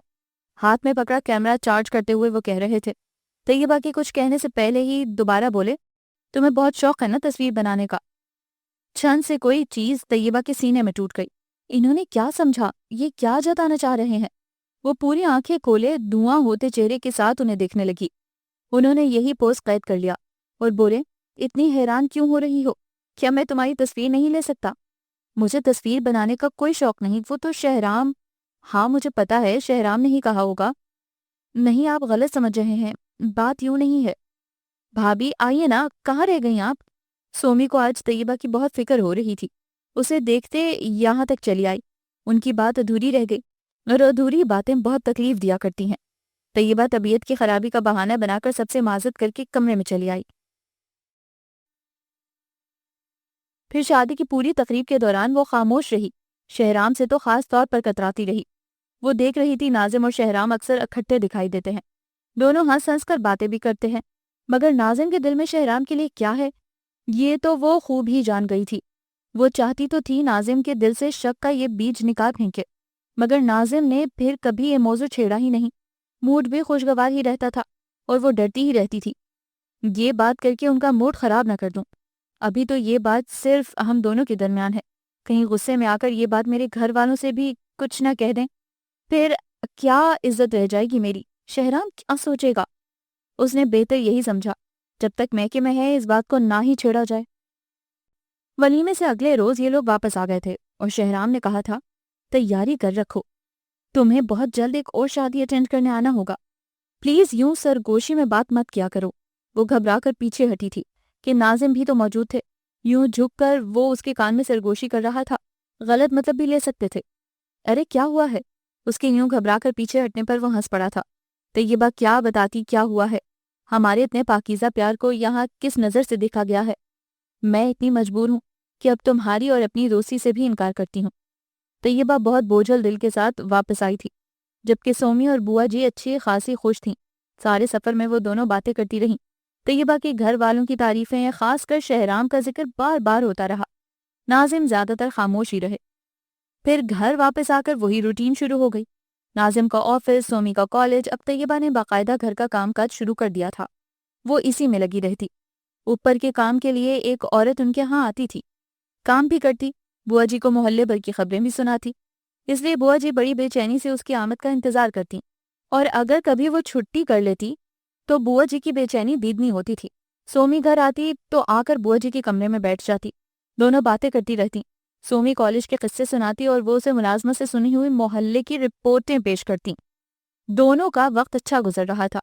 ہاتھ میں پکڑا کیمرہ چارج کرتے ہوئے وہ کہہ رہے تھے۔ طیبہ کے کچھ کہنے سے پہلے ہی دوبارہ بولے، تمہیں بہت شوق ہے نا تصویر بنانے کا؟ چھن سے کوئی چیز طیبہ کے سینے میں ٹوٹ گئی۔ انہوں نے کیا سمجھا؟ یہ کیا جتانا چاہ رہے ہیں؟ وہ پوری آنکھیں کھولے دھواں ہوتے چہرے کے ساتھ انہیں دیکھنے لگی۔ انہوں نے یہی پوز قید کر لیا اور بولے، اتنی حیران کیوں ہو رہی ہو؟ کیا میں تمہاری تصویر نہیں لے سکتا؟ مجھے تصویر بنانے کا کوئی شوق نہیں، وہ تو شہرام۔ ہاں مجھے پتا ہے شہرام نے ہی کہا ہوگا۔ نہیں، آپ غلط سمجھ رہے ہیں، بات یوں نہیں ہے۔ بھابھی آئیے نا، کہاں رہ گئی آپ؟ سومی کو آج طیبہ کی بہت فکر ہو رہی تھی۔ اسے دیکھتے یہاں تک چلی آئی۔ ان کی بات ادھوری رہ گئی، اور ادھوری باتیں بہت تکلیف دیا کرتی ہیں۔ طیبہ طبیعت کی خرابی کا بہانہ بنا کر سب سے معذرت کر کے کمرے میں چلی آئی۔ پھر شادی کی پوری تقریب کے دوران وہ خاموش رہی۔ شہرام سے تو خاص طور پر کتراتی رہی۔ وہ دیکھ رہی تھی ناظم اور شہرام اکثر اکٹھے دکھائی دیتے ہیں، دونوں ہنس ہنس کر باتیں بھی کرتے ہیں، مگر ناظم کے دل میں شہرام کے لیے کیا ہے یہ تو وہ خوب ہی جان گئی تھی۔ وہ چاہتی تو تھی ناظم کے دل سے شک کا یہ بیج نکال پھینکے، مگر ناظم نے پھر کبھی یہ موضوع چھیڑا ہی نہیں۔ موڈ بھی خوشگوار ہی رہتا تھا اور وہ ڈرتی ہی رہتی تھی یہ بات کر کے ان کا موڈ خراب نہ کر دوں۔ ابھی تو یہ بات صرف ہم دونوں کے درمیان ہے، کہیں غصے میں آ کر یہ بات میرے گھر والوں سے بھی کچھ نہ کہہ دیں، پھر کیا عزت رہ جائے گی میری؟ شہرام کیا سوچے گا؟ اس نے بہتر یہی سمجھا جب تک میکے میں ہے اس بات کو نہ ہی چھیڑا جائے۔ ولیمے سے اگلے روز یہ لوگ واپس آ گئے تھے اور شہرام نے کہا تھا، تیاری کر رکھو، تمہیں بہت جلد ایک اور شادی اٹینڈ کرنے آنا ہوگا، پلیز یوں سرگوشی میں بات مت کیا کرو۔ وہ گھبرا کر پیچھے ہٹی تھی کہ ناظم بھی تو موجود تھے، یوں جھک کر وہ اس کے کان میں سرگوشی کر رہا تھا، غلط مطلب بھی لے سکتے تھے۔ ارے کیا ہوا ہے؟ اس کے یوں گھبرا کر پیچھے ہٹنے پر وہ ہنس پڑا تھا۔ طیبہ کیا بتاتی کیا ہوا ہے؟ ہمارے اتنے پاکیزہ پیار کو یہاں کس نظر سے دیکھا گیا ہے؟ میں اتنی مجبور ہوں کہ اب تمہاری اور اپنی دوستی سے بھی انکار کرتی ہوں۔ طیبہ بہت بوجھل دل کے ساتھ واپس آئی تھی، جبکہ سومی اور بوا جی اچھی خاصی خوش تھیں۔ سارے سفر میں وہ دونوں باتیں کرتی رہیں۔ طیبہ کے گھر والوں کی تعریفیں، خاص کر شہرام کا ذکر بار بار ہوتا رہا۔ ناظم زیادہ تر خاموش ہی رہے۔ پھر گھر واپس آ کر وہی روٹین شروع ہو گئی۔ ناظم کا آفس، سومی کا کالج، اب طیبہ نے باقاعدہ گھر کا کام کاج شروع کر دیا تھا۔ وہ اسی میں لگی رہتی۔ اوپر کے کام کے لیے ایک عورت ان کے ہاں آتی تھی، کام بھی کرتی، بوا جی کو محلے بھر کی خبریں بھی سناتی۔ اس لیے بوا جی بڑی بے چینی سے اس کی آمد کا انتظار کرتی، اور اگر کبھی وہ چھٹی کر لیتی تو بوا جی کی بے چینی دیدنی ہوتی تھی۔ سومی گھر آتی تو آ کر بوا جی کے کمرے میں بیٹھ جاتی، دونوں باتیں کرتی رہتی۔ سومی کالج کے قصے سناتی اور وہ اسے ملازمت سے سنی ہوئی محلے کی رپورٹیں پیش کرتی۔ دونوں کا وقت اچھا گزر رہا تھا۔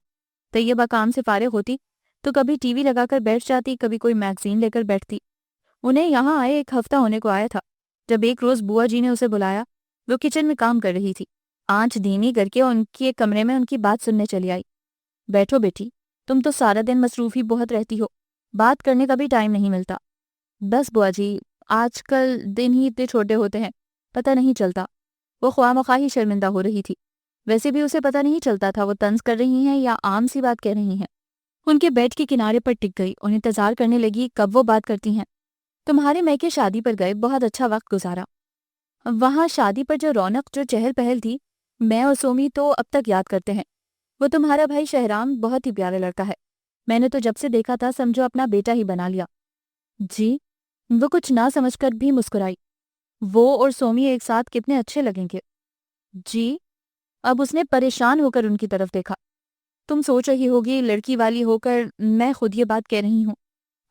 طیبہ کام سے فارغ ہوتی تو کبھی ٹی وی لگا کر بیٹھ جاتی، کبھی کوئی میگزین لے کر بیٹھتی۔ انہیں یہاں آئے ایک ہفتہ ہونے کو آیا تھا جب ایک روز بوا جی نے اسے بلایا۔ وہ کچن میں کام کر رہی تھی، آنچ دھیمی کر کے ان کے کمرے میں ان کی بات سننے چلی آئی۔ بیٹھو بیٹی، تم تو سارا دن مصروف ہی بہت رہتی ہو، بات کرنے کا بھی ٹائم نہیں ملتا۔ بس بوا جی، آج کل دن ہی اتنے چھوٹے ہوتے ہیں، پتہ نہیں چلتا۔ وہ خواہ مخواہ ہی شرمندہ ہو رہی تھی۔ ویسے بھی اسے پتہ نہیں چلتا تھا وہ طنز کر رہی ہیں یا عام سی بات کہہ رہی ہیں۔ ان کے بیڈ کے کنارے پر ٹک گئی اور انتظار کرنے لگی کب وہ بات کرتی ہیں۔ تمہارے میکے شادی پر گئے، بہت اچھا وقت گزارا۔ وہاں شادی پر جو رونق، جو چہل پہل تھی، میں اور سومی تو اب تک یاد کرتے ہیں۔ وہ تمہارا بھائی شہرام بہت ہی پیارا لڑکا ہے، میں نے تو جب سے دیکھا تھا سمجھو اپنا بیٹا ہی بنا لیا۔ جی؟ وہ کچھ نہ سمجھ کر بھی مسکرائی۔ وہ اور سومی ایک ساتھ کتنے اچھے لگیں گے۔ جی؟ اب اس نے پریشان ہو کر ان کی طرف دیکھا۔ تم سوچ رہی ہوگی لڑکی والی ہو کر میں خود یہ بات کہہ رہی ہوں،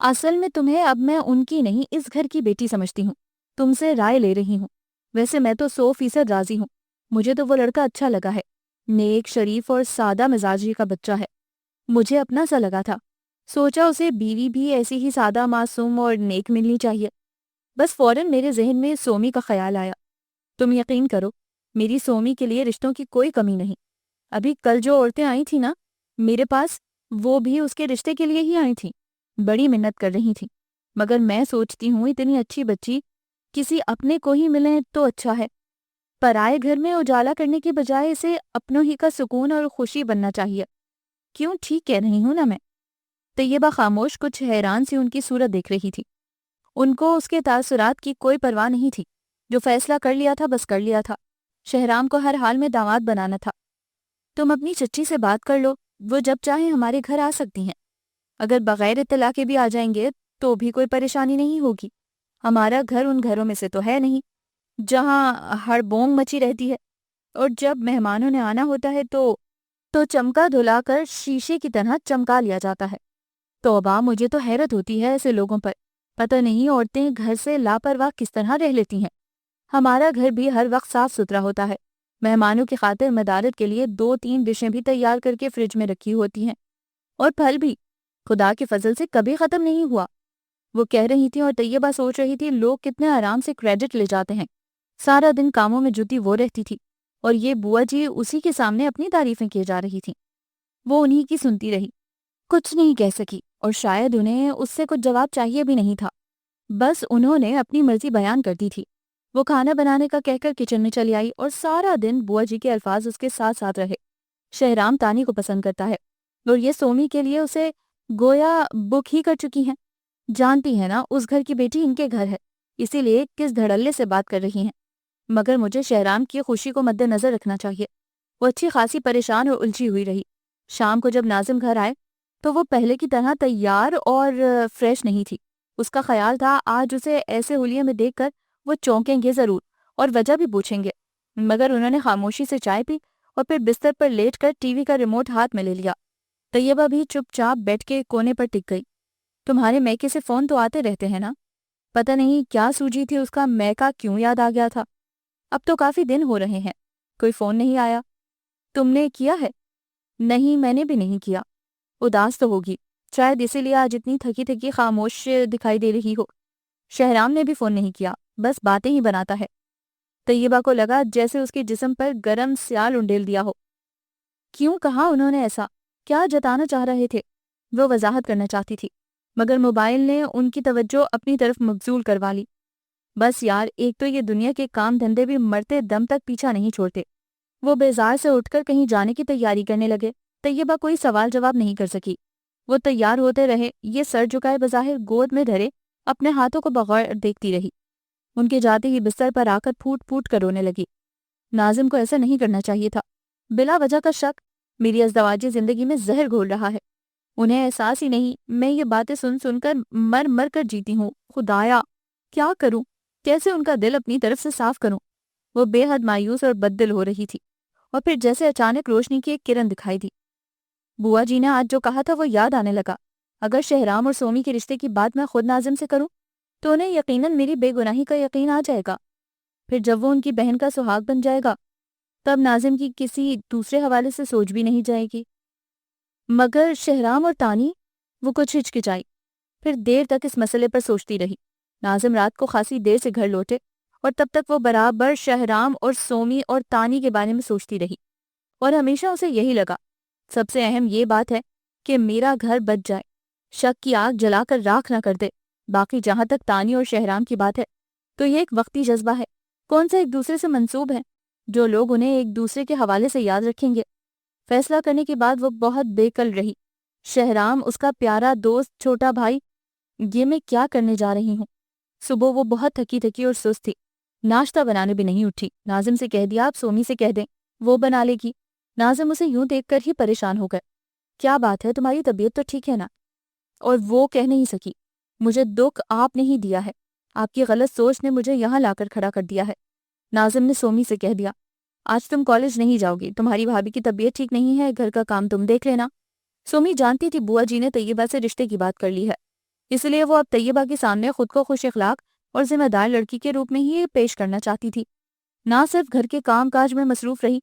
اصل میں تمہیں اب میں ان کی نہیں اس گھر کی بیٹی سمجھتی ہوں، تم سے رائے لے رہی ہوں۔ ویسے میں تو 100% راضی ہوں، مجھے تو وہ لڑکا اچھا لگا ہے، نیک، شریف اور سادہ مزاجی کا بچہ ہے، مجھے اپنا سا لگا تھا۔ سوچا اسے بیوی بھی ایسی ہی سادہ، معصوم اور نیک ملنی چاہیے۔ بس فوراً میرے ذہن میں سومی کا خیال آیا۔ تم یقین کرو، میری سومی کے لیے رشتوں کی کوئی کمی نہیں۔ ابھی کل جو عورتیں آئی تھیں نا میرے پاس، وہ بھی اس کے رشتے کے لیے ہی آئی تھیں، بڑی منت کر رہی تھیں، مگر میں سوچتی ہوں اتنی اچھی بچی کسی اپنے کو ہی ملے تو اچھا ہے۔ پرائے گھر میں اجالا کرنے کے بجائے اسے اپنوں ہی کا سکون اور خوشی بننا چاہیے۔ کیوں ٹھیک کہہ رہی ہوں نا میں؟ طیبہ خاموش، کچھ حیران سی ان کی صورت دیکھ رہی تھی۔ ان کو اس کے تاثرات کی کوئی پرواہ نہیں تھی، جو فیصلہ کر لیا تھا بس کر لیا تھا۔ شہرام کو ہر حال میں داماد بنانا تھا۔ تم اپنی چچی سے بات کر لو، وہ جب چاہیں ہمارے گھر آ سکتی ہیں، اگر بغیر اطلاع کے بھی آ جائیں گے تو بھی کوئی پریشانی نہیں ہوگی، ہمارا گھر ان گھروں میں سے تو ہے نہیں۔ جہاں ہڑبونگ مچی رہتی ہے، اور جب مہمانوں نے آنا ہوتا ہے تو چمکا دھلا کر شیشے کی طرح چمکا لیا جاتا ہے۔ توبہ، مجھے تو حیرت ہوتی ہے ایسے لوگوں پر۔ پتہ نہیں عورتیں گھر سے لاپرواہ کس طرح رہ لیتی ہیں۔ ہمارا گھر بھی ہر وقت صاف ستھرا ہوتا ہے، مہمانوں کی خاطر مدارت کے لیے 2-3 ڈشیں بھی تیار کر کے فریج میں رکھی ہوتی ہیں، اور پھل بھی خدا کے فضل سے کبھی ختم نہیں ہوا۔ وہ کہہ رہی تھی اور طیبہ سوچ رہی تھی لوگ کتنے آرام سے کریڈٹ لے جاتے ہیں۔ سارا دن کاموں میں جٹی وہ رہتی تھی، اور یہ بوا جی اسی کے سامنے اپنی تعریفیں کیے جا رہی تھیں۔ وہ انہی کی سنتی رہی، کچھ نہیں کہہ سکی، اور شاید انہیں اس سے کچھ جواب چاہیے بھی نہیں تھا۔ بس انہوں نے اپنی مرضی بیان کر دی تھی۔ وہ کھانا بنانے کا کہہ کر کچن میں چلی آئی، اور سارا دن بوا جی کے الفاظ اس کے ساتھ ساتھ رہے۔ شہرام تانی کو پسند کرتا ہے، اور یہ سومی کے لیے اسے گویا بک ہی کر چکی ہیں۔ جانتی ہے نا، اس گھر کی بیٹی ان کے گھر ہے، اسی لیے کس دھڑلے سے بات کر رہی ہیں۔ مگر مجھے شہرام کی خوشی کو مد نظر رکھنا چاہیے۔ وہ اچھی خاصی پریشان اور الجھی ہوئی رہی۔ شام کو جب ناظم گھر آئے تو وہ پہلے کی طرح تیار اور فریش نہیں تھی۔ اس کا خیال تھا آج اسے ایسے حلیے میں دیکھ کر وہ چونکیں گے ضرور، اور وجہ بھی پوچھیں گے۔ مگر انہوں نے خاموشی سے چائے پی، اور پھر بستر پر لیٹ کر ٹی وی کا ریموٹ ہاتھ میں لے لیا۔ طیبہ بھی چپ چاپ بیٹھ کے کونے پر ٹک گئی۔ تمہارے میکے سے فون تو آتے رہتے ہیں نا؟ پتہ نہیں کیا سوجی تھی اس کا میکا کیوں یاد آ گیا تھا۔ اب تو کافی دن ہو رہے ہیں، کوئی فون نہیں آیا۔ تم نے کیا ہے؟ نہیں، میں نے بھی نہیں کیا۔ اداس تو ہوگی، شاید اسی لیے آج اتنی تھکی تھکی خاموش دکھائی دے رہی ہو۔ شہرام نے بھی فون نہیں کیا، بس باتیں ہی بناتا ہے۔ طیبہ کو لگا جیسے اس کے جسم پر گرم سیال انڈیل دیا ہو۔ کیوں کہا انہوں نے ایسا؟ کیا جتانا چاہ رہے تھے؟ وہ وضاحت کرنا چاہتی تھی، مگر موبائل نے ان کی توجہ اپنی طرف مبذول کروا لی۔ بس یار، ایک تو یہ دنیا کے کام دھندے بھی مرتے دم تک پیچھا نہیں چھوڑتے۔ وہ بیزار سے اٹھ کر کہیں جانے کی تیاری کرنے لگے۔ طیبہ کوئی سوال جواب نہیں کر سکی۔ وہ تیار ہوتے رہے، یہ سر جھکائے بظاہر گود میں دھرے اپنے ہاتھوں کو بغور دیکھتی رہی۔ ان کے جاتے ہی بستر پر آ کر پھوٹ پھوٹ کر رونے لگی۔ ناظم کو ایسا نہیں کرنا چاہیے تھا۔ بلا وجہ کا شک میری ازدواجی زندگی میں زہر گھول رہا ہے۔ انہیں احساس ہی نہیں، میں یہ باتیں سن سن کر مر مر کر جیتی ہوں۔ خدایا، کیا کروں؟ کیسے ان کا دل اپنی طرف سے صاف کروں؟ وہ بے حد مایوس اور بددل ہو رہی تھی، اور پھر جیسے اچانک روشنی کی ایک کرن دکھائی دی۔ بوا جی نے آج جو کہا تھا وہ یاد آنے لگا۔ اگر شہرام اور سومی کے رشتے کی بات میں خود ناظم سے کروں تو انہیں یقیناً میری بے گناہی کا یقین آ جائے گا۔ پھر جب وہ ان کی بہن کا سہاگ بن جائے گا تب ناظم کی کسی دوسرے حوالے سے سوچ بھی نہیں جائے گی۔ مگر شہرام اور تانی، وہ کچھ ہچکچائی، پھر دیر تک اس مسئلے پر سوچتی رہی۔ ناظم رات کو خاصی دیر سے گھر لوٹے، اور تب تک وہ برابر شہرام اور سومی اور تانی کے بارے میں سوچتی رہی، اور ہمیشہ اسے یہی لگا سب سے اہم یہ بات ہے کہ میرا گھر بچ جائے، شک کی آگ جلا کر راکھ نہ کر دے۔ باقی جہاں تک تانی اور شہرام کی بات ہے تو یہ ایک وقتی جذبہ ہے، کون سا ایک دوسرے سے منسوب ہے جو لوگ انہیں ایک دوسرے کے حوالے سے یاد رکھیں گے۔ فیصلہ کرنے کے بعد وہ بہت بے کل رہی۔ شہرام، اس کا پیارا دوست، چھوٹا بھائی، یہ میں کیا کرنے جا رہی ہوں؟ صبح وہ بہت تھکی تھکی اور سست تھی، ناشتہ بنانے بھی نہیں اٹھی۔ ناظم سے کہہ دیا آپ سومی سے کہہ دیں، وہ بنا لے گی۔ ناظم اسے یوں دیکھ کر ہی پریشان ہو گئے۔ کیا بات ہے، تمہاری طبیعت تو ٹھیک ہے نا؟ اور وہ کہہ نہیں سکی، مجھے دکھ آپ نے ہی دیا ہے، آپ کی غلط سوچ نے مجھے یہاں لا کر کھڑا کر دیا ہے۔ ناظم نے سومی سے کہہ دیا، آج تم کالج نہیں جاؤ گی، تمہاری بھابھی کی طبیعت ٹھیک نہیں ہے، گھر کا کام تم دیکھ لینا۔ سومی جانتی تھی بوا جی نے طیبہ سے رشتے کی بات کر لی ہے، اس لیے وہ اب طیبہ کے سامنے خود کو خوش اخلاق اور ذمہ دار لڑکی کے روپ میں ہی پیش کرنا چاہتی تھی۔ نہ صرف گھر کے کام کاج میں مصروف رہی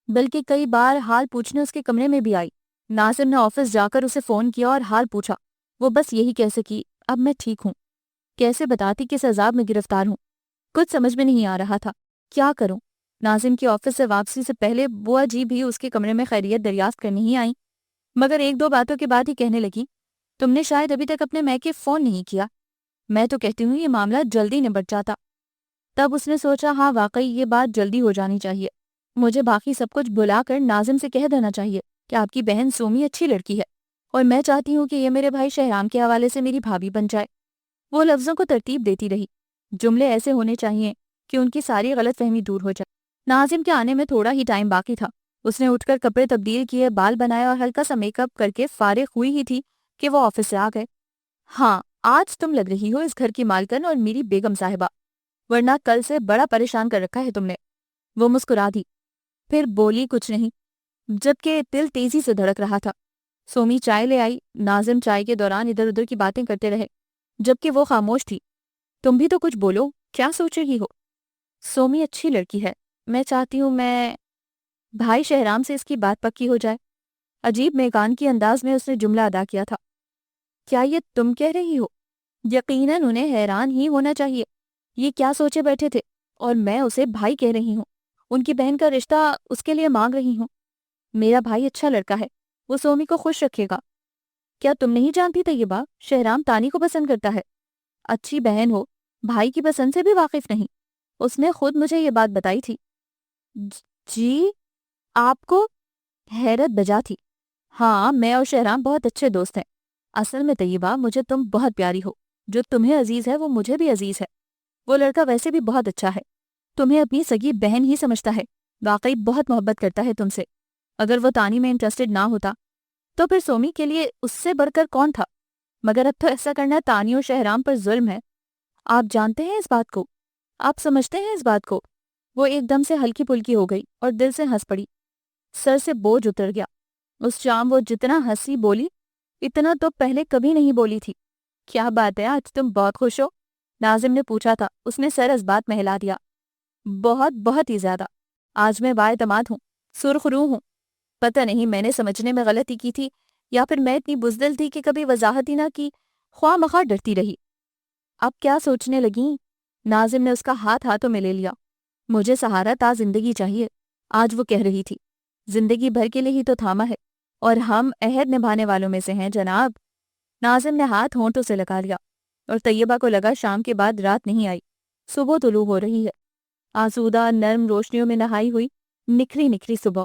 بلکہ کئی بار حال پوچھنے اس کے کمرے میں بھی آئی۔ ناظم نے آفس جا کر اسے فون کیا اور حال پوچھا۔ وہ بس یہی کہہ سکی، اب میں ٹھیک ہوں۔ کیسے بتاتی کس عذاب میں گرفتار ہوں؟ کچھ سمجھ میں نہیں آ رہا تھا، کیا کروں؟ ناظم کی آفس سے واپسی سے پہلے بوا جی بھی اس کے کمرے میں خیریت دریافت کرنے ہی آئیں، مگر ایک دو باتوں کے بعد ہی کہنے لگی، تم نے شاید ابھی تک اپنے میکے فون نہیں کیا۔ میں تو کہتی ہوں یہ معاملہ جلدی نبٹ جاتا۔ تب اس نے سوچا، ہاں واقعی یہ بات جلدی ہو جانی چاہیے، مجھے باقی سب کچھ بھلا کر ناظم سے کہہ دینا چاہیے کہ آپ کی بہن سومی اچھی لڑکی ہے، اور میں چاہتی ہوں کہ یہ میرے بھائی شہرام کے حوالے سے میری بھابھی بن جائے۔ وہ لفظوں کو ترتیب دیتی رہی، جملے ایسے ہونے چاہیے کہ ان کی ساری غلط فہمی دور ہو جائے۔ ناظم کے آنے میں تھوڑا ہی ٹائم باقی تھا۔ اس نے اٹھ کر کپڑے تبدیل کیے، بال بنائے اور ہلکا سا میک اپ کر کے فارغ ہوئی ہی تھی کہ وہ آفس سے آ گئے۔ ہاں، آج تم لگ رہی ہو اس گھر کی مالکن اور میری بیگم صاحبہ۔ ورنہ کل سے بڑا پریشان کر رکھا ہے تم نے۔ وہ مسکرا دی، پھر بولی کچھ نہیں، جبکہ دل تیزی سے دھڑک رہا تھا۔ سومی چائے لے آئی۔ ناظم چائے کے دوران ادھر ادھر کی باتیں کرتے رہے، جبکہ وہ خاموش تھی۔ تم بھی تو کچھ بولو، کیا سوچ رہی ہو؟ سومی اچھی لڑکی ہے، میں چاہتی ہوں بھائی شہرام سے اس کی بات پکی ہو جائے۔ عجیب میگان کی انداز میں اس نے جملہ ادا کیا تھا۔ کیا یہ تم کہہ رہی ہو؟ یقیناً انہیں حیران ہی ہونا چاہیے، یہ کیا سوچے بیٹھے تھے، اور میں اسے بھائی کہہ رہی ہوں، ان کی بہن کا رشتہ اس کے لیے مانگ رہی ہوں۔ میرا بھائی اچھا لڑکا ہے، وہ سومی کو خوش رکھے گا۔ کیا تم نہیں جانتی طیبہ، شہرام تانی کو پسند کرتا ہے۔ اچھی بہن ہو، بھائی کی پسند سے بھی واقف نہیں؟ اس نے خود مجھے یہ بات بتائی تھی۔ جی، آپ کو؟ حیرت بجا تھی۔ ہاں، میں اور شہرام بہت اچھے دوست ہیں۔ اصل میں طیبہ، مجھے تم بہت پیاری ہو، جو تمہیں عزیز ہے وہ مجھے بھی عزیز ہے۔ وہ لڑکا ویسے بھی بہت اچھا ہے، تمہیں اپنی سگی بہن ہی سمجھتا ہے، واقعی بہت محبت کرتا ہے تم سے۔ اگر وہ تانی میں انٹرسٹڈ نہ ہوتا تو پھر سومی کے لیے اس سے بڑھ کر کون تھا؟ مگر اب تو ایسا کرنا تانی اور شہرام پر ظلم ہے۔ آپ جانتے ہیں اس بات کو؟ آپ سمجھتے ہیں اس بات کو؟ وہ ایک دم سے ہلکی پھلکی ہو گئی اور دل سے ہنس پڑی۔ سر سے بوجھ اتر گیا۔ اس شام وہ جتنا ہنسی بولی، اتنا تو پہلے کبھی نہیں بولی تھی۔ کیا بات ہے، آج تم بہت خوش ہو؟ ناظم نے پوچھا تھا۔ اس نے سر اس بات میں ہلا دیا۔ بہت بہت ہی زیادہ۔ آج میں بااعتماد ہوں، سرخ روح ہوں۔ پتہ نہیں میں نے سمجھنے میں غلطی کی تھی، یا پھر میں اتنی بزدل تھی کہ کبھی وضاحت ہی نہ کی، خواہ مخواہ ڈرتی رہی۔ اب کیا سوچنے لگیں؟ ناظم نے اس کا ہاتھ ہاتھوں میں لے لیا۔ مجھے سہارا تا زندگی چاہیے، آج وہ کہہ رہی تھی۔ زندگی بھر کے لیے ہی تو تھاما ہے، اور ہم عہد نبھانے والوں میں سے ہیں جناب۔ ناظم نے ہاتھ ہونٹوں سے لگا لیا، اور طیبہ کو لگا شام کے بعد رات نہیں آئی، صبح طلوع ہو رہی ہے۔ آسودہ نرم روشنیوں میں نہائی ہوئی نکھری نکھری صبح۔